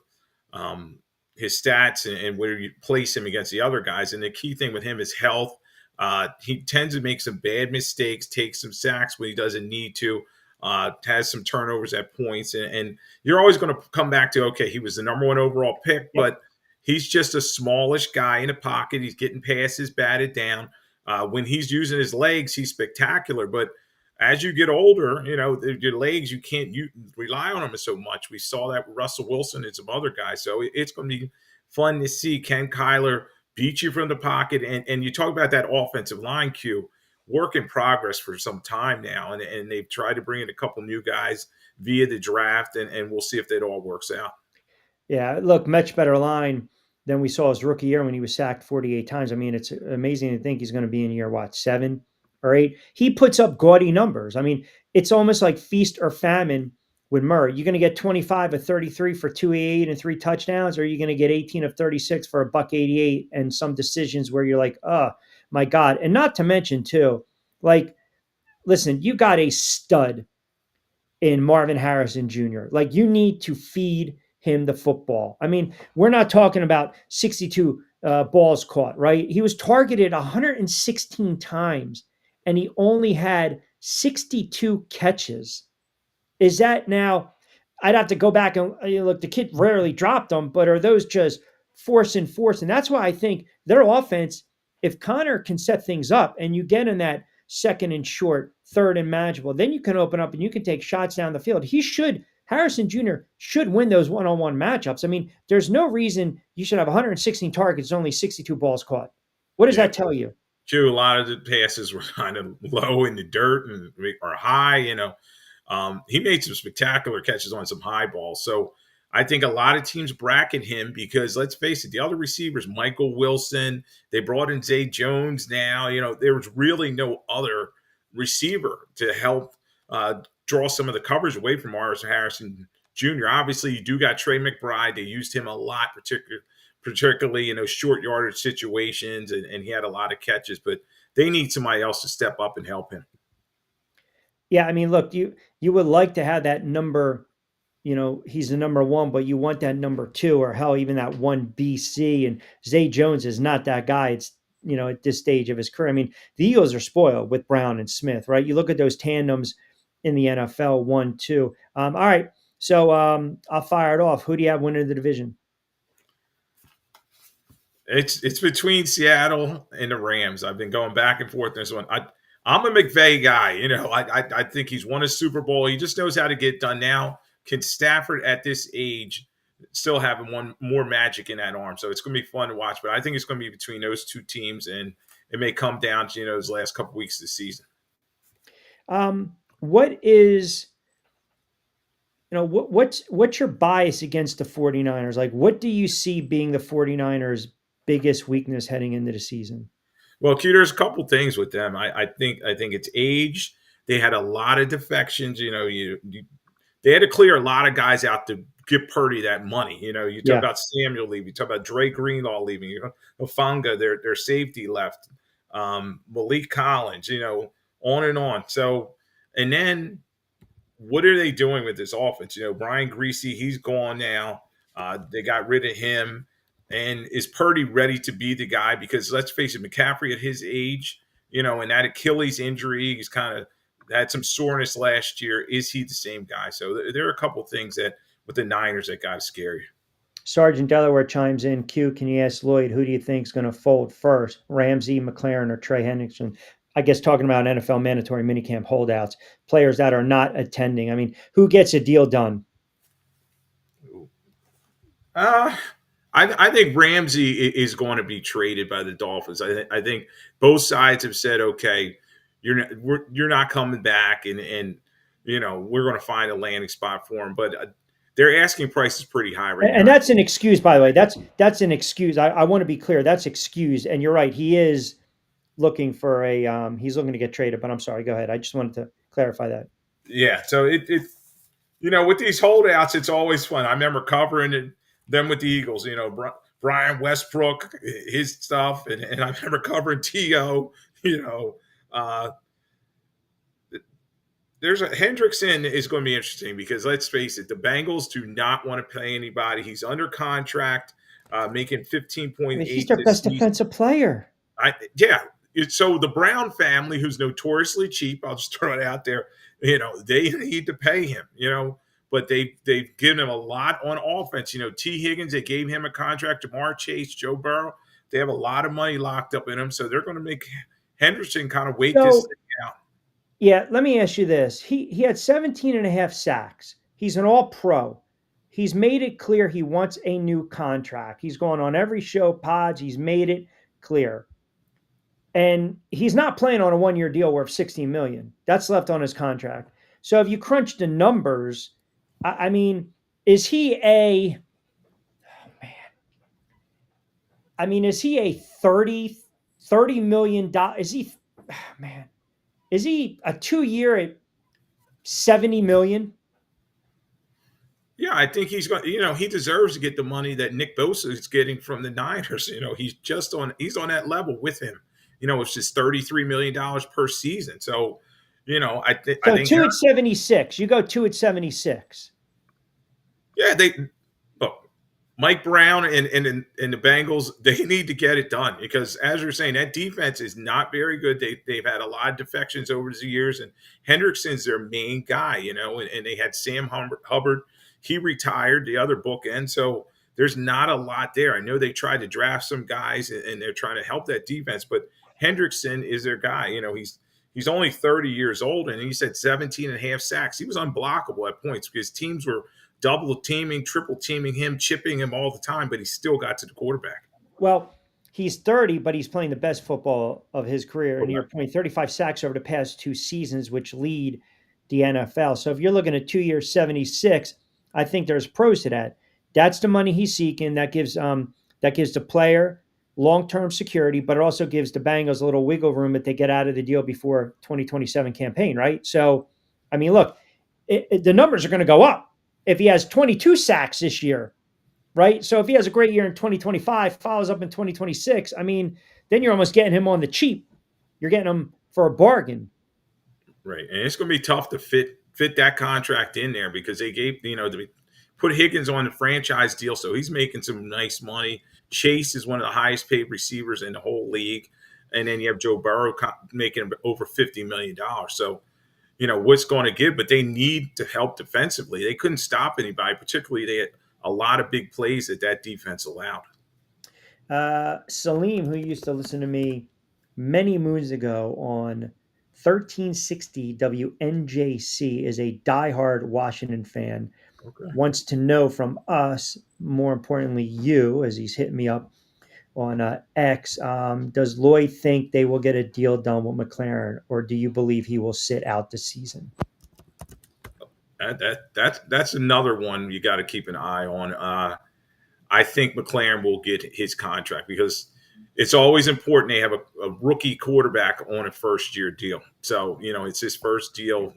his stats and where you place him against the other guys. And the key thing with him is health. He tends to make some bad mistakes, take some sacks when he doesn't need to, has some turnovers at points. And you're always going to come back to, okay, he was the number 1 overall pick, Yep. but he's just a smallish guy in the pocket. He's getting passes batted down. When he's using his legs, he's spectacular. But as you get older, your legs, you can't rely on them so much. We saw that with Russell Wilson and some other guys. So it's going to be fun to see, can Kyler beat you from the pocket? And you talk about that offensive line, Q, work in progress for some time now. And they've tried to bring in a couple new guys via the draft, and we'll see if that all works out. Yeah, look, much better line than we saw his rookie year when he was sacked 48 times. I mean, it's amazing to think he's going to be in year, 7 or 8. He puts up gaudy numbers. I mean, it's almost like feast or famine with Murray. You're going to get 25 of 33 for 288 and 3 touchdowns, or are you going to get 18 of 36 for a buck 88 and some decisions where you're like, oh, my God. And not to mention, too, like, listen, you got a stud in Marvin Harrison Jr. Like, you need to feed him the football. I mean, we're not talking about 62 balls caught, right? He was targeted 116 times and he only had 62 catches. Is that now? I'd have to go back and look. The kid rarely dropped them, but are those just force and force? And that's why I think their offense if Connor can set things up and you get in that second and short, third and manageable, then you can open up and you can take shots down the field. Harrison Jr. should win those one-on-one matchups. I mean, there's no reason you should have 116 targets, only 62 balls caught. What does Yeah, that tell you? Q, a lot of the passes were kind of low in the dirt or high. He made some spectacular catches on some high balls. So I think a lot of teams bracket him because let's face it, the other receivers, Michael Wilson, they brought in Zay Jones now. There was really no other receiver to help draw some of the coverage away from Harrison Jr. Obviously, you do got Trey McBride. They used him a lot, particularly in those short yardage situations, and he had a lot of catches. But they need somebody else to step up and help him. Yeah, I mean, look, you would like to have that number. He's the number one, but you want that number two, or hell, even that one BC. And Zay Jones is not that guy. It's at this stage of his career. I mean, the Eagles are spoiled with Brown and Smith, right? You look at those tandems in the NFL, 1-2. All right, so I'll fire it off. Who do you have winning the division? It's between Seattle and the Rams. I've been going back and forth in this one. I'm a McVay guy. I think he's won a Super Bowl. He just knows how to get it done now. Can Stafford at this age still have one more magic in that arm? So it's going to be fun to watch. But I think it's going to be between those two teams, and it may come down to those last couple weeks of the season. What is what's your bias against the 49ers? Like, what do you see being the 49ers' biggest weakness heading into the season? Well, Q, there's a couple things with them. I think it's age. They had a lot of defections. They had to clear a lot of guys out to give Purdy that money. You talk about Samuel leaving, you talk about Dre Greenlaw leaving, Hufanga, their safety left, Malik Collins, on and on. So, and then what are they doing with this offense? Brian Greasy, he's gone now. They got rid of him. And is Purdy ready to be the guy? Because let's face it, McCaffrey at his age, and that Achilles injury, he's kind of had some soreness last year. Is he the same guy? So there are a couple things that with the Niners that got to scare you. Sergeant Delaware chimes in. Q, can you ask Lloyd, who do you think is going to fold first, Ramsey, McLaren, or Trey Hendrickson? I guess talking about NFL mandatory minicamp holdouts, players that are not attending. I mean, who gets a deal done? I think Ramsey is going to be traded by the Dolphins. I think both sides have said, okay, you're not coming back, and we're going to find a landing spot for him. But their asking price is pretty high right now. And that's an excuse, by the way. That's an excuse. I want to be clear. That's excused. And you're right. He is looking for he's looking to get traded. But I'm sorry. Go ahead. I just wanted to clarify that. Yeah. So it with these holdouts, it's always fun. I remember covering them with the Eagles. Brian Westbrook, his stuff, and I remember covering T.O. Hendrickson is going to be interesting because let's face it, the Bengals do not want to pay anybody. He's under contract, making 15.8. He's their best defensive player. So the Brown family, who's notoriously cheap, I'll just throw it out there. They need to pay him. But they've given him a lot on offense. T. Higgins, they gave him a contract. Jamar Chase, Joe Burrow, they have a lot of money locked up in him. So they're going to make Hendrickson kind of wait this thing out. Yeah, let me ask you this. He had 17 and a half sacks. He's an all-pro. He's made it clear he wants a new contract. He's gone on every show, pods. He's made it clear. And he's not playing on a one-year deal worth $16 million. That's left on his contract. So if you crunch the numbers, I mean, is he a $30 million? Is he a 2-year at $70 million? Yeah, I think he's going. He deserves to get the money that Nick Bosa is getting from the Niners. He's on that level with him. It's just $33 million per season. So, I think 2 at 76. You go 2 at 76. Yeah, look, Mike Brown and the Bengals, they need to get it done because, as you're saying, that defense is not very good. They've had a lot of defections over the years, and Hendrickson's their main guy, and they had Sam Hubbard. He retired, the other bookend. So there's not a lot there. I know they tried to draft some guys and they're trying to help that defense, but Hendrickson is their guy. He's only 30 years old and he's had 17 and a half sacks. He was unblockable at points because teams were double teaming, triple teaming him, chipping him all the time, but he still got to the quarterback. Well, he's 30, but he's playing the best football of his career. And to your Correct. point, 35 sacks over the past 2 seasons, which lead the NFL. So if you're looking at 2 years, 76, I think there's pros to that. That's the money he's seeking. That gives the player long-term security, but it also gives the Bengals a little wiggle room that they get out of the deal before 2027 campaign, right? So, I mean, look, the numbers are going to go up. If he has 22 sacks this year, right? So if he has a great year in 2025, follows up in 2026, I mean, then you're almost getting him on the cheap. You're getting him for a bargain. Right. And it's going to be tough to fit that contract in there because they gave, to put Higgins on the franchise deal. So he's making some nice money. Chase is one of the highest paid receivers in the whole league. And then you have Joe Burrow making over $50 million. So, what's going to give, but they need to help defensively. They couldn't stop anybody, particularly they had a lot of big plays that defense allowed. Salim, who used to listen to me many moons ago on 1360 WNJC, is a diehard Washington fan. Okay. Wants to know from us, more importantly, you, as he's hitting me up on X, does Lloyd think they will get a deal done with McLaren, or do you believe he will sit out the season? That's another one you got to keep an eye on. I think McLaren will get his contract because it's always important they have a rookie quarterback on a first year deal. So, it's his first deal.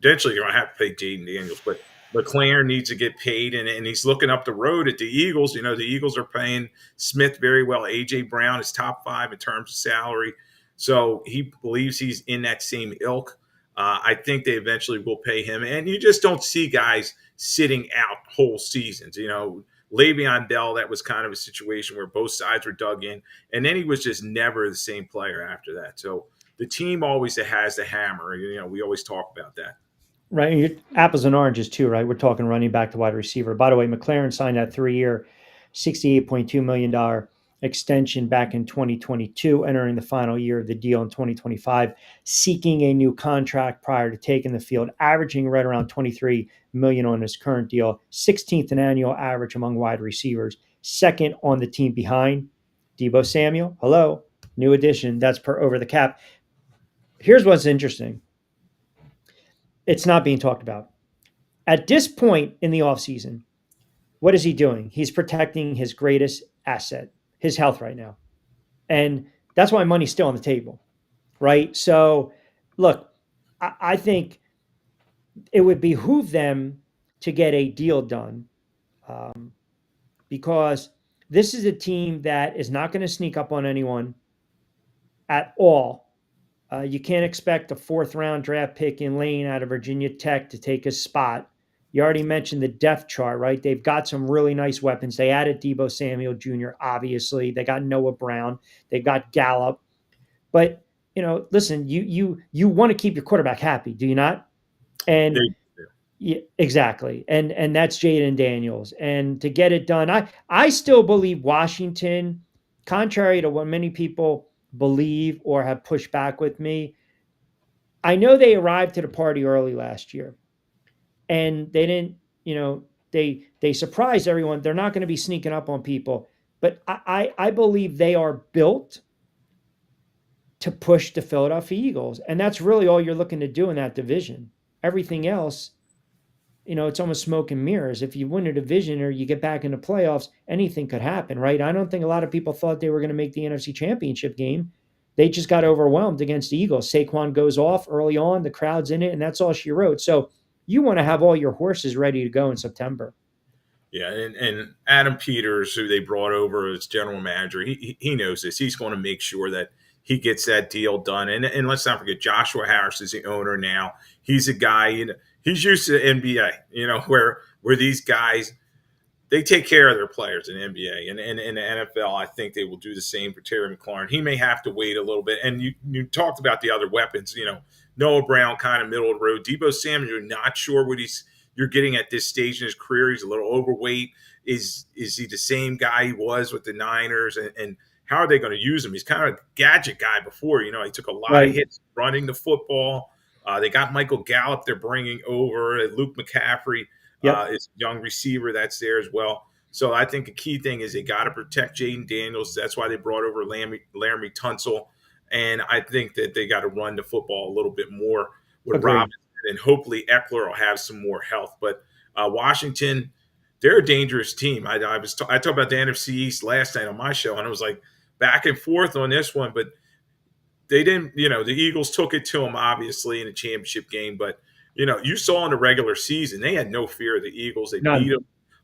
Eventually, you're going to have to pay Jaden Daniels, but McLaren needs to get paid, and he's looking up the road at the Eagles. The Eagles are paying Smith very well. A.J. Brown is top 5 in terms of salary. So he believes he's in that same ilk. I think they eventually will pay him. And you just don't see guys sitting out whole seasons. Le'Veon Bell, that was kind of a situation where both sides were dug in, and then he was just never the same player after that. So the team always has the hammer. We always talk about that. Right. And apples and oranges too, right? We're talking running back to wide receiver. By the way, McLaren signed that 3-year, $68.2 million extension back in 2022, entering the final year of the deal in 2025, seeking a new contract prior to taking the field, averaging right around 23 million on his current deal, 16th in annual average among wide receivers, second on the team behind Deebo Samuel. Hello, new addition. That's per over the cap. Here's what's interesting. It's not being talked about. At this point in the offseason, what is he doing? He's protecting his greatest asset, his health right now. And that's why money's still on the table, right? So, look, I think it would behoove them to get a deal done because this is a team that is not going to sneak up on anyone at all. You can't expect a 4th-round draft pick in Lane out of Virginia Tech to take his spot. You already mentioned the depth chart, right? They've got some really nice weapons. They added Deebo Samuel Jr., obviously. They got Noah Brown. They've got Gallup. But, listen, you want to keep your quarterback happy, do you not? And yeah, exactly. And that's Jaden Daniels. And to get it done, I still believe Washington, contrary to what many people believe or have pushed back with me, I know they arrived to the party early last year and they didn't, they surprised everyone. They're not going to be sneaking up on people, but I believe they are built to push the Philadelphia Eagles. And that's really all you're looking to do in that division. Everything else, it's almost smoke and mirrors. If you win a division or you get back into playoffs, anything could happen, right? I don't think a lot of people thought they were going to make the NFC Championship game. They just got overwhelmed against the Eagles. Saquon goes off early on, the crowd's in it, and that's all she wrote. So you want to have all your horses ready to go in September. Yeah, and Adam Peters, who they brought over as general manager, he knows this. He's going to make sure that he gets that deal done. And let's not forget, Joshua Harris is the owner now. He's a guy, he's used to the NBA, where these guys, they take care of their players in the NBA. And in the NFL, I think they will do the same for Terry McLaurin. He may have to wait a little bit. And you talked about the other weapons, Noah Brown kind of middle of the road. Deebo Samuel, you're not sure what you're getting at this stage in his career. He's a little overweight. Is he the same guy he was with the Niners? And how are they going to use him? He's kind of a gadget guy before. He took a lot of Right. hits running the football. They got Michael Gallup they're bringing over. Luke McCaffrey Yep. is a young receiver that's there as well. So I think the key thing is they got to protect Jaden Daniels. That's why they brought over Laramie Tunsil. And I think that they got to run the football a little bit more with Agreed. Robinson. And hopefully Eckler will have some more health. But Washington, they're a dangerous team. I talked about the NFC East last night on my show, and it was like back and forth on this one. But they didn't, the Eagles took it to them, obviously, in a championship game. But, you saw in the regular season, they had no fear of the Eagles. They beat None.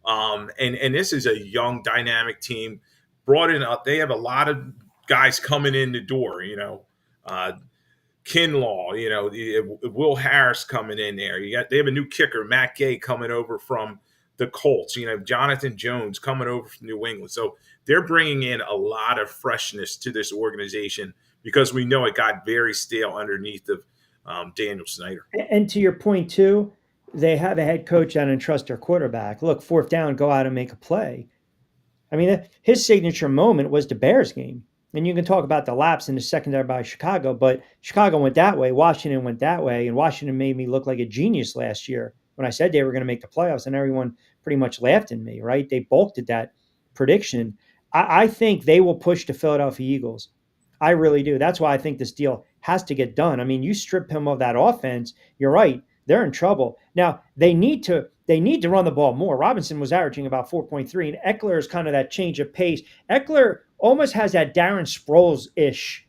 them. And this is a young, dynamic team. Brought in up, they have a lot of guys coming in the door. Kinlaw, Will Harris coming in there. They have a new kicker, Matt Gay, coming over from the Colts. Jonathan Jones coming over from New England. So they're bringing in a lot of freshness to this organization because we know it got very stale underneath of Daniel Snyder. And to your point too, they have a head coach that entrusts their quarterback. Look, fourth down, go out and make a play. I mean, his signature moment was the Bears game. And you can talk about the lapse in the secondary by Chicago, but Chicago went that way, Washington went that way, and Washington made me look like a genius last year when I said they were going to make the playoffs, and everyone pretty much laughed at me, right? They balked at that prediction. I think they will push the Philadelphia Eagles. I really do. That's why I think this deal has to get done. I mean, you strip him of that offense, you're right. They're in trouble. Now, they need to run the ball more. Robinson was averaging about 4.3, and Eckler is kind of that change of pace. Eckler almost has that Darren Sproles-ish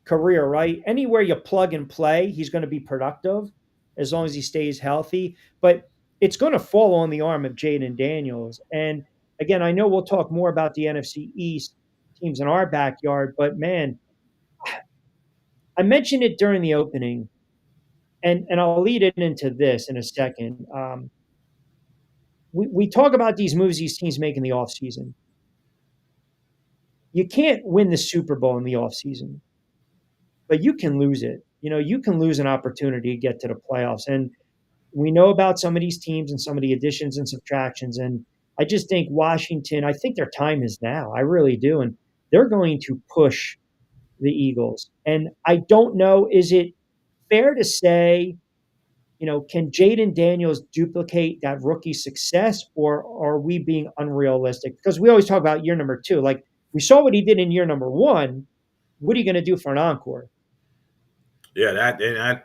career, right? Anywhere you plug and play, he's going to be productive as long as he stays healthy. But it's going to fall on the arm of Jaden Daniels. And again, I know we'll talk more about the NFC East teams in our backyard, but man, I mentioned it during the opening, and I'll lead it into this in a second. We talk about these moves these teams make in the offseason. You can't win the Super Bowl in the offseason, but you can lose it. You can lose an opportunity to get to the playoffs. And we know about some of these teams and some of the additions and subtractions. And I just think Washington, I think their time is now. I really do. And they're going to push the Eagles. And I don't know, is it fair to say, can Jaden Daniels duplicate that rookie success, or are we being unrealistic? Because we always talk about year number two. Like, we saw what he did in year number one. What are you going to do for an encore? Yeah,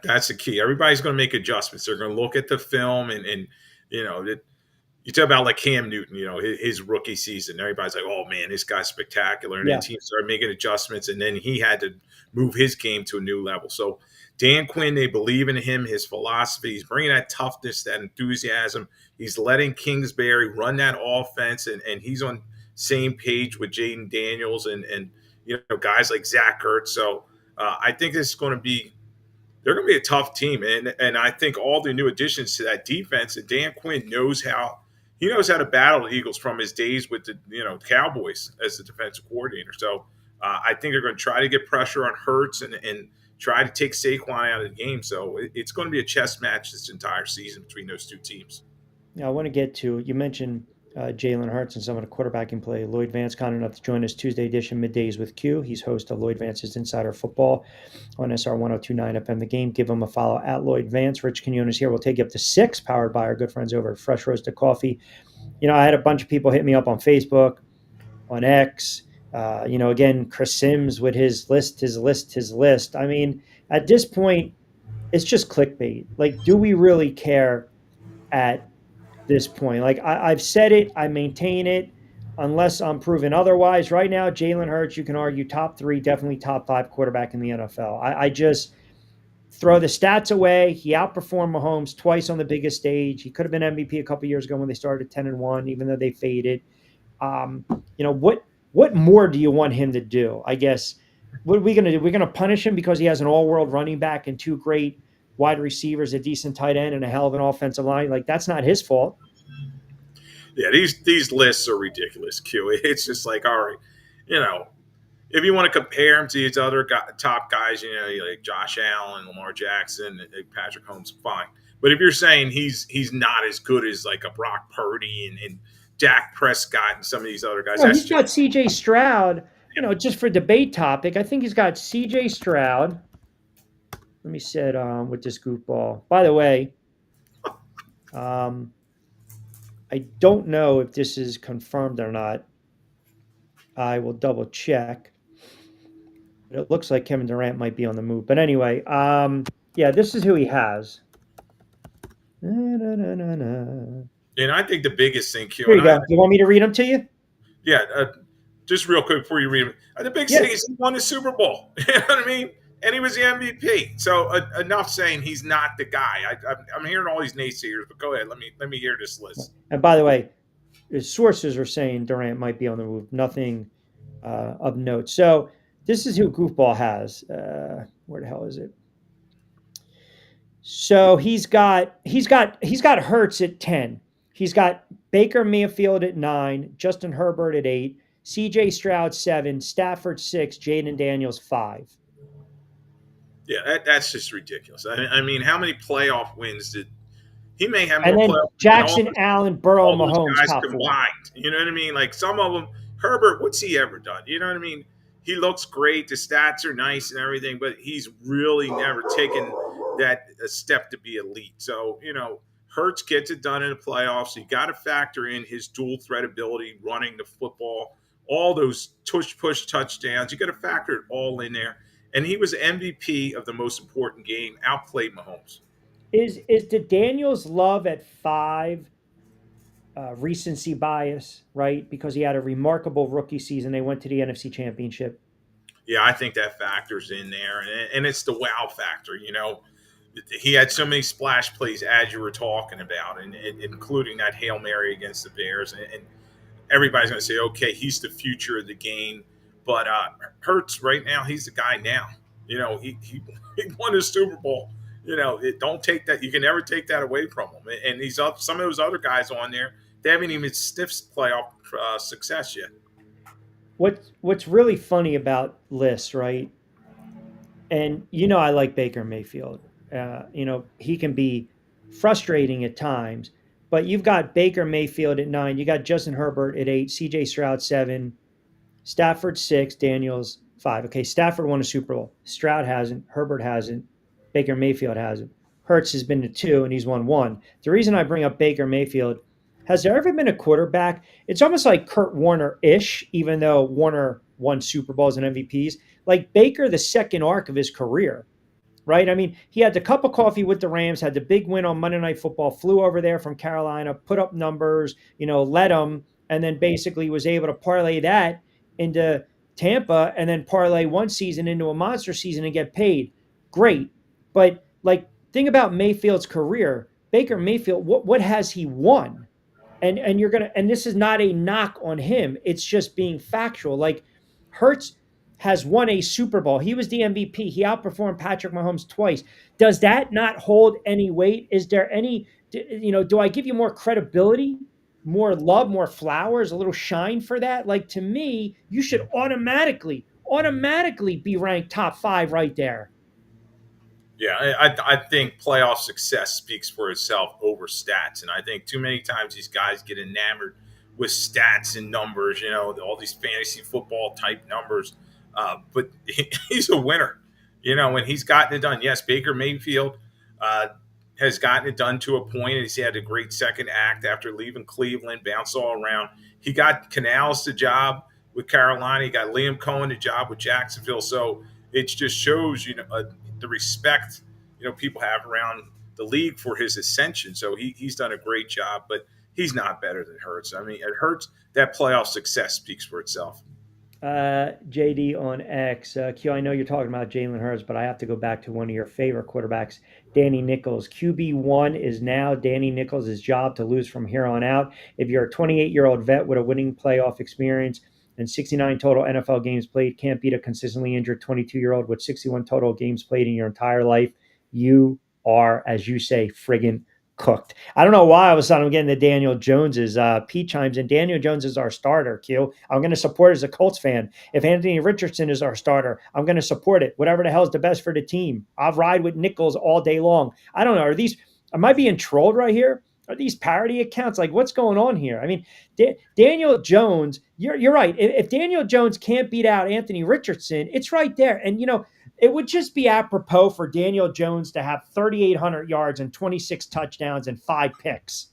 that's the key. Everybody's going to make adjustments. They're going to look at the film and you know, you talk about like Cam Newton, his rookie season. Everybody's like, "Oh man, this guy's spectacular," and then Yeah. teams started making adjustments, and then he had to move his game to a new level. So Dan Quinn, they believe in him, his philosophy. He's bringing that toughness, that enthusiasm. He's letting Kingsbury run that offense, and he's on same page with Jaden Daniels and guys like Zach Ertz. So I think this is going to be they're going to be a tough team, and I think all the new additions to that defense, and Dan Quinn knows how to battle the Eagles from his days with the Cowboys as the defensive coordinator. So I think they're going to try to get pressure on Hurts and try to take Saquon out of the game. So it's going to be a chess match this entire season between those two teams. Now, I want to get to, you mentioned Jalen Hurts and some of the quarterbacking play. Lloyd Vance, kind enough to join us Tuesday edition, Middays with Q. He's host of Lloyd Vance's Insider Football on SR 1029 FM The Game. Give him a follow at Lloyd Vance. Rich Quinones here. We'll take you up to 6, powered by our good friends over at Fresh Roasted Coffee. I had a bunch of people hit me up on Facebook, on X. Again, Chris Sims with his list. I mean, at this point, it's just clickbait. Like, do we really care at this point? Like, I've said it, I maintain it, unless I'm proven otherwise. Right now, Jalen Hurts, you can argue top 3, definitely top 5 quarterback in the NFL. I just throw the stats away. He outperformed Mahomes twice on the biggest stage. He could have been MVP a couple years ago when they started 10-1, even though they faded. What more do you want him to do? I guess, what are we going to do? We're going to punish him because he has an all-world running back and 2 great wide receivers, a decent tight end, and a hell of an offensive line. Like, that's not his fault. Yeah, these lists are ridiculous, Q. It's just like, all right, if you want to compare him to these other top guys, like Josh Allen, Lamar Jackson, Patrick Holmes, fine. But if you're saying he's not as good as like a Brock Purdy and Dak Prescott and some of these other guys, Well, that's he's just got C.J. Stroud. Just for debate topic, I think he's got C.J. Stroud. Let me sit with this goofball. By the way, I don't know if this is confirmed or not. I will double check. It looks like Kevin Durant might be on the move. But anyway, yeah, this is who he has. Na, na, na, na. and I think the biggest thing, Q, Here and you go. Do you want me to read them to you? yeah, just real quick before you read them, the biggest Yeah. thing is he won the Super Bowl. You know what I mean? And he was the MVP. So enough saying he's not the guy. I'm hearing all these naysayers, but go ahead. Let me hear this list. And by the way, his sources are saying Durant might be on the move. Nothing of note. So this is who Goofball has. Where the hell is it? So he's got Hurts at 10. He's got Baker Mayfield at 9, Justin Herbert at 8, CJ Stroud 7, Stafford 6, Jaden Daniels 5. Yeah, that's just ridiculous. I mean, how many playoff wins did he may have And more then playoff than Jackson, Allen, Burrow, all those Mahomes guys top 4. combined? You know what I mean? Like some of them, Herbert, what's he ever done? You know what I mean? He looks great. The stats are nice and everything, but he's really never taken that a step to be elite. So, Hurts gets it done in the playoffs. You got to factor in his dual threat ability, running the football, all those push touchdowns. You got to factor it all in there. And he was MVP of the most important game, outplayed Mahomes. Is the Daniels love at 5 recency bias, right? Because he had a remarkable rookie season. They went to the NFC Championship. Yeah, I think that factors in there, and it's the wow factor. He had so many splash plays as you were talking about, and including that Hail Mary against the Bears, and everybody's going to say, okay, he's the future of the game. But Hurts right now, he's the guy now. He won the Super Bowl. Don't take that. You can never take that away from him. And he's up. Some of those other guys on there, they haven't even sniffed playoff success yet. What's really funny about lists, right? And I like Baker Mayfield. He can be frustrating at times, but you've got Baker Mayfield at 9, you got Justin Herbert at 8, CJ Stroud 7, Stafford 6, Daniels 5. Okay, Stafford won a Super Bowl. Stroud hasn't, Herbert hasn't, Baker Mayfield hasn't. Hurts has been to 2 and he's won 1. The reason I bring up Baker Mayfield, has there ever been a quarterback? It's almost like Kurt Warner-ish, even though Warner won Super Bowls and MVPs. Like Baker, the second arc of his career, right? I mean, he had the cup of coffee with the Rams, had the big win on Monday Night Football, flew over there from Carolina, put up numbers, led them, and then basically was able to parlay that into Tampa and then parlay one season into a monster season and get paid. Great. But think about Mayfield's career. Baker Mayfield, what has he won? And this is not a knock on him. It's just being factual. Like Hurts has won a Super Bowl. He was the MVP. He outperformed Patrick Mahomes twice. Does that not hold any weight? Is there any, do I give you more credibility, more love, more flowers, a little shine for that? Like to me, you should automatically be ranked top 5 right there. Yeah, I think playoff success speaks for itself over stats. And I think too many times these guys get enamored with stats and numbers, all these fantasy football type numbers. But he's a winner, and he's gotten it done. Yes, Baker Mayfield has gotten it done to a point. He's had a great second act after leaving Cleveland, bounced all around. He got Canales the job with Carolina. He got Liam Cohen the job with Jacksonville. So it just shows, the respect, people have around the league for his ascension. So he's done a great job, but he's not better than Hurts. I mean, it hurts that playoff success speaks for itself. JD on X. Q, I know you're talking about Jalen Hurts, but I have to go back to one of your favorite quarterbacks, Danny Nichols. QB1 is now Danny Nichols' job to lose from here on out. If you're a 28-year-old vet with a winning playoff experience and 69 total NFL games played, can't beat a consistently injured 22-year-old with 61 total games played in your entire life, you are, as you say, friggin' cooked. I don't know why all of a sudden I'm getting the Daniel Jones's. Pete chimes in. Daniel Jones is our starter, Q. I'm going to support as a Colts fan. If Anthony Richardson is our starter, I'm going to support it. Whatever the hell is the best for the team. I'll ride with Nichols all day long. I don't know. Am I being trolled right here? Are these parody accounts? Like, what's going on here? I mean, Daniel Jones, you're right. If Daniel Jones can't beat out Anthony Richardson, it's right there. And, it would just be apropos for Daniel Jones to have 3,800 yards and 26 touchdowns and 5 picks.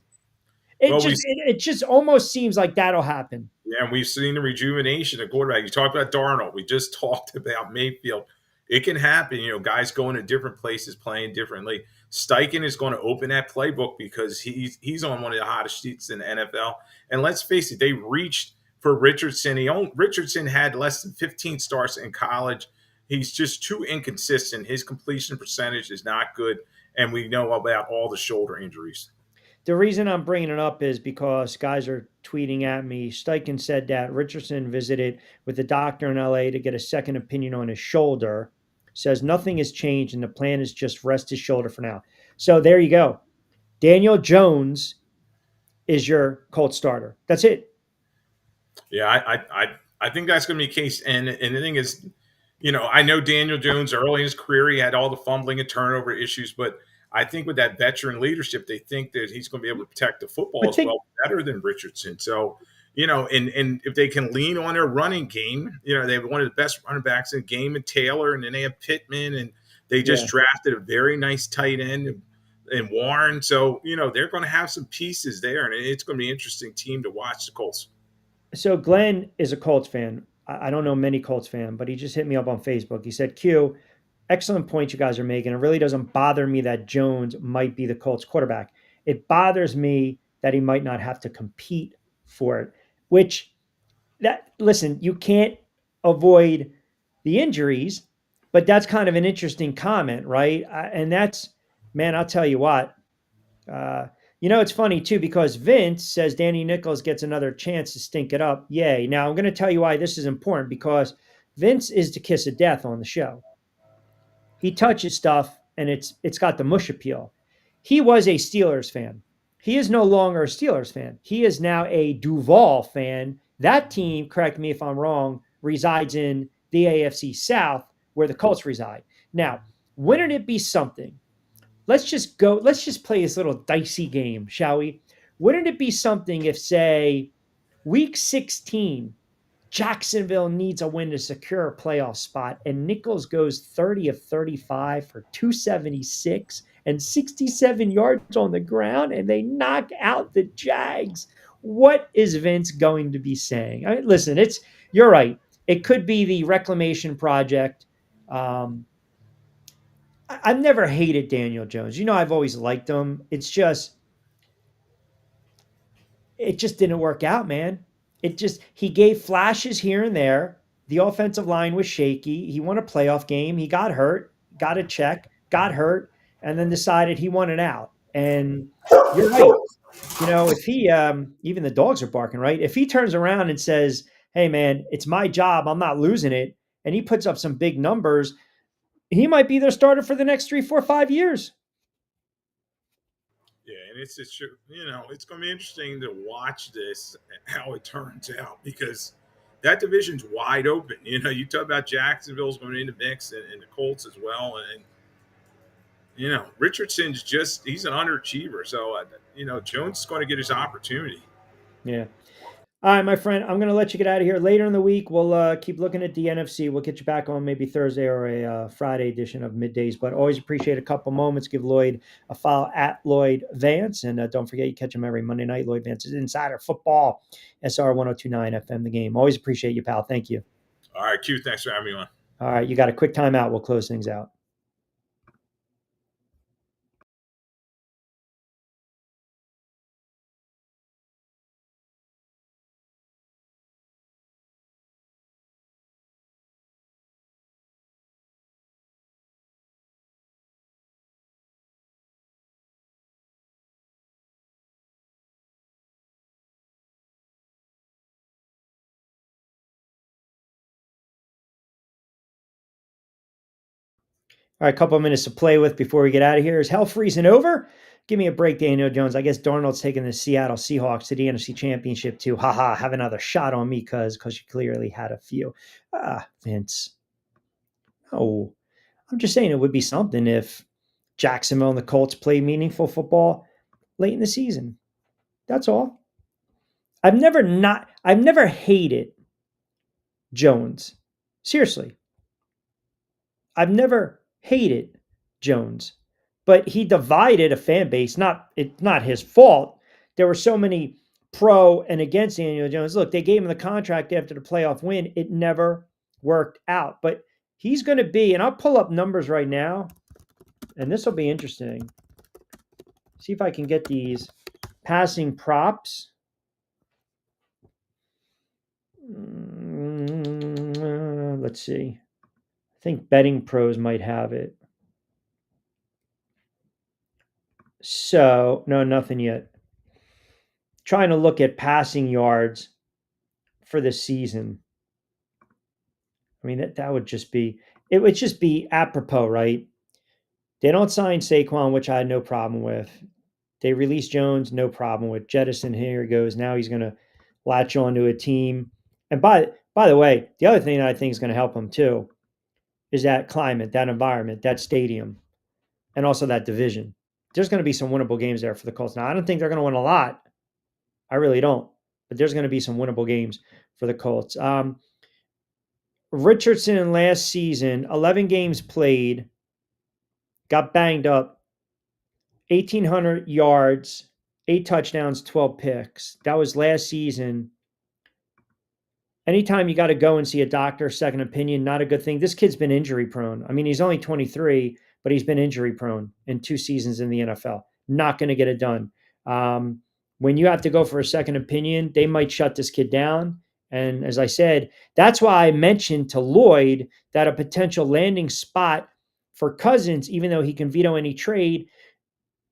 It Well, we just it just almost seems like that'll happen. Yeah, and we've seen the rejuvenation of quarterback. You talked about Darnold. We just talked about Mayfield. It can happen. Guys going to different places, playing differently. Steichen is going to open that playbook because he's on one of the hottest seats in the NFL. And let's face it, they reached for Richardson. Richardson had less than 15 starts in college. He's just too inconsistent. His completion percentage is not good, and we know about all the shoulder injuries. The reason I'm bringing it up is because guys are tweeting at me. Steichen said that Richardson visited with a doctor in LA to get a second opinion on his shoulder. Says nothing has changed and the plan is just rest his shoulder for now. So there you go. Daniel Jones is your Colt starter. That's it. Yeah, I think that's going to be the case. And the thing is, I know Daniel Jones early in his career, he had all the fumbling and turnover issues, but I think with that veteran leadership, they think that he's going to be able to protect the football I as think well, better than Richardson. So, and if they can lean on their running game, they have one of the best running backs in the game in Taylor, and then they have Pittman, and they just drafted a very nice tight end in Warren. So, they're going to have some pieces there, and it's going to be an interesting team to watch, the Colts. So Glenn is a Colts fan. I don't know many Colts fan, but he just hit me up on Facebook. He said, Q, excellent point you guys are making. It really doesn't bother me that Jones might be the Colts quarterback. It bothers me that he might not have to compete for it, which listen, you can't avoid the injuries, but that's kind of an interesting comment, right? And that's, man, I'll tell you what, uh, it's funny too, because Vince says Danny Nichols gets another chance to stink it up. Yay. Now I'm going to tell you why this is important, because Vince is the kiss of death on the show. He touches stuff and it's got the mush appeal. He was a Steelers fan. He is no longer a Steelers fan. He is now a Duval fan. That team, correct me if I'm wrong, resides in the AFC South where the Colts reside. Now, wouldn't it be something? Let's just play this little dicey game, shall we? Wouldn't it be something if, say, week 16, Jacksonville needs a win to secure a playoff spot, and Nichols goes 30 of 35 for 276 and 67 yards on the ground, and they knock out the Jags? What is Vince going to be saying? I mean, listen, you're right. It could be the reclamation project. I've never hated Daniel Jones. I've always liked him. It just didn't work out, man. He gave flashes here and there. The offensive line was shaky. He won a playoff game. He got hurt, got a check, got hurt, and then decided he wanted out. And you're right. If he, even the dogs are barking, right? If he turns around and says, hey, man, it's my job, I'm not losing it, and he puts up some big numbers, he might be their starter for the next 3, 4, 5 years. Yeah, and it's going to be interesting to watch this how it turns out, because that division's wide open. You talk about Jacksonville's going in the mix, and the Colts as well, and Richardson's he's an underachiever, so Jones is going to get his opportunity. Yeah. All right, my friend, I'm going to let you get out of here. Later in the week, we'll keep looking at the NFC. We'll get you back on maybe Thursday or a Friday edition of Middays, but always appreciate a couple moments. Give Lloyd a follow at Lloyd Vance, and don't forget you catch him every Monday night. Lloyd Vance's Insider Football, SR 1029 FM, The Game. Always appreciate you, pal. Thank you. All right, Q, thanks for having me on. All right, you got a quick timeout. We'll close things out. All right, a couple of minutes to play with before we get out of here. Is hell freezing over? Give me a break, Daniel Jones. I guess Darnold's taking the Seattle Seahawks to the NFC Championship too. Haha, have another shot on me because you clearly had a few. Vince. Oh, I'm just saying it would be something if Jacksonville and the Colts play meaningful football late in the season. That's all. I've never hated Jones. Seriously. I've never hated Jones, but he divided a fan base. It's not his fault. There were so many pro and against Daniel Jones. Look, they gave him the contract after the playoff win. It never worked out, but he's going to be, and I'll pull up numbers right now, and this will be interesting. See if I can get these passing props. Let's see. I think Betting Pros might have it. So, no, nothing yet. Trying to look at passing yards for the season. I mean, that would just be, it would just be apropos, right? They don't sign Saquon, which I had no problem with. They release Jones, no problem with. Jettison, here he goes. Now he's going to latch onto a team. And by the way, the other thing that I think is going to help him too is that climate, that environment, that stadium, and also that division. There's going to be some winnable games there for the Colts. Now, I don't think they're going to win a lot. I really don't. But there's going to be some winnable games for the Colts. Richardson last season, 11 games played, got banged up, 1,800 yards, 8 touchdowns, 12 picks. That was last season. Anytime you got to go and see a doctor, second opinion, not a good thing. This kid's been injury prone. I mean, he's only 23, but he's been injury prone in 2 seasons in the NFL. Not going to get it done. When you have to go for a second opinion, they might shut this kid down. And as I said, that's why I mentioned to Lloyd that a potential landing spot for Cousins, even though he can veto any trade,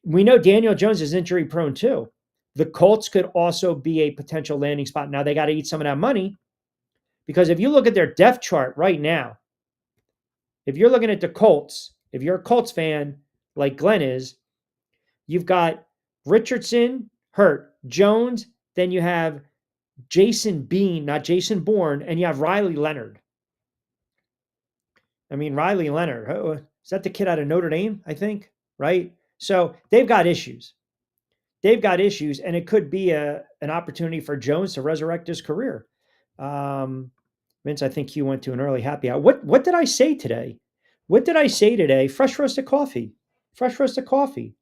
we know Daniel Jones is injury prone too. The Colts could also be a potential landing spot. Now they got to eat some of that money because if you look at their depth chart right now, if you're looking at the Colts, if you're a Colts fan like Glenn is, you've got Richardson hurt, Jones, then you have Jason Bean, not Jason Bourne, and you have Riley Leonard. I mean, Riley Leonard, is that the kid out of Notre Dame, I think, right? So they've got issues. They've got issues, and it could be an opportunity for Jones to resurrect his career. Vince, I think you went to an early happy hour. What did I say today? What did I say today? Fresh roasted coffee. Fresh roasted coffee.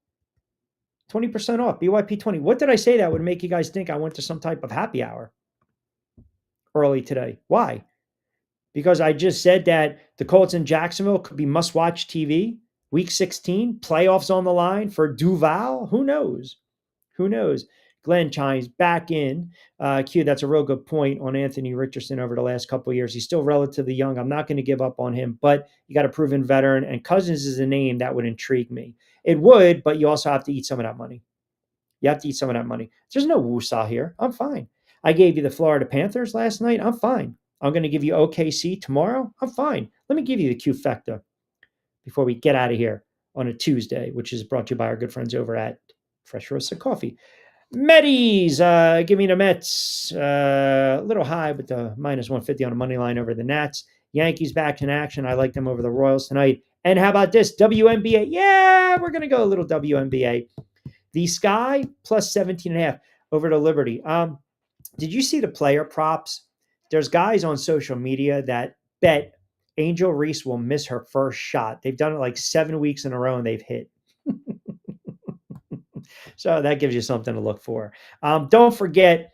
20% off, BYP 20. What did I say that would make you guys think I went to some type of happy hour early today? Why? Because I just said that the Colts in Jacksonville could be must-watch TV. Week 16, playoffs on the line for Duval. Who knows? Who knows? Glenn chimes back in. Q, that's a real good point on Anthony Richardson over the last couple of years. He's still relatively young. I'm not going to give up on him, but you got a proven veteran, and Cousins is a name that would intrigue me. It would, but you also have to eat some of that money. You have to eat some of that money. There's no woosah here. I'm fine. I gave you the Florida Panthers last night. I'm fine. I'm going to give you OKC tomorrow. I'm fine. Let me give you the Q factor before we get out of here on a Tuesday, which is brought to you by our good friends over at Fresh Roasted Coffee. Middays, give me the Mets. A little high with the minus 150 on a money line over the Nats. Yankees back in action. I like them over the Royals tonight. And how about this? WNBA. Yeah, we're going to go a little WNBA. The Sky plus 17.5 over to Liberty. Did you see the player props? There's guys on social media that bet Angel Reese will miss her first shot. They've done it like 7 weeks in a row and they've hit. So that gives you something to look for. Don't forget,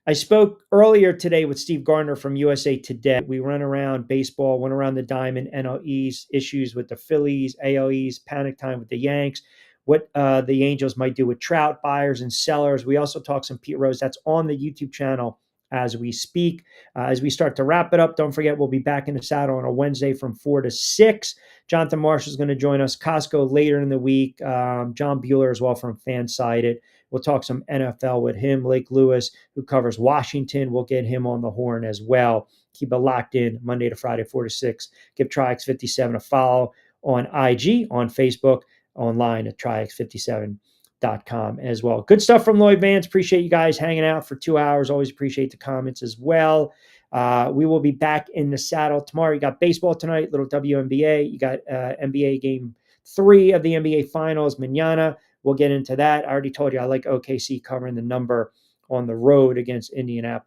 I spoke earlier today with Steve Gardner from USA Today. We ran around baseball, went around the diamond, NL East, issues with the Phillies, AL East, panic time with the Yanks, what the Angels might do with Trout, buyers and sellers. We also talked some Pete Rose. That's on the YouTube channel as we speak. As we start to wrap it up, don't forget we'll be back in the saddle on a Wednesday from 4 to 6. Jonathan Marshall is going to join us. Costco later in the week. John Bueller as well from Fansided. We'll talk some NFL with him. Lake Lewis, who covers Washington, we'll get him on the horn as well. Keep it locked in Monday to Friday, 4 to 6. Give TriX57 a follow on IG, on Facebook, online at TriX57. as well. Good stuff from Lloyd Vance. Appreciate you guys hanging out for 2 hours. Always appreciate the comments as well. We will be back in the saddle tomorrow. You got baseball tonight, little WNBA. You got NBA game 3 of the NBA Finals, manana. We'll get into that. I already told you I like OKC covering the number on the road against Indiana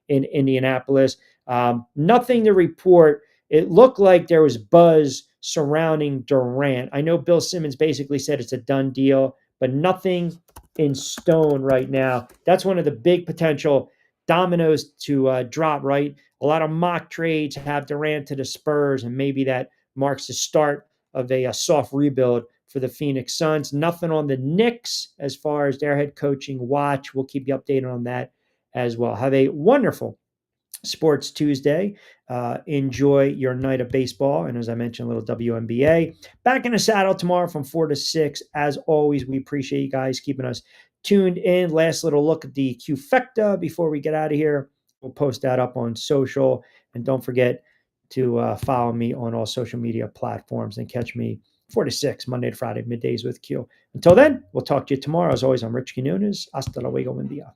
in Indianapolis. Nothing to report. It looked like there was buzz surrounding Durant. I know Bill Simmons basically said it's a done deal, but nothing in stone right now. That's one of the big potential dominoes to drop, right? A lot of mock trades have Durant to the Spurs, and maybe that marks the start of a soft rebuild for the Phoenix Suns. Nothing on the Knicks as far as their head coaching watch. We'll keep you updated on that as well. Have a wonderful Sports Tuesday. Enjoy your night of baseball. And as I mentioned, a little WNBA. Back in the saddle tomorrow from 4 to 6. As always, we appreciate you guys keeping us tuned in. Last little look at the Q-Fecta before we get out of here. We'll post that up on social. And don't forget to follow me on all social media platforms and catch me 4 to 6, Monday to Friday, middays with Q. Until then, we'll talk to you tomorrow. As always, I'm Rich Quinones. Hasta luego, buen día.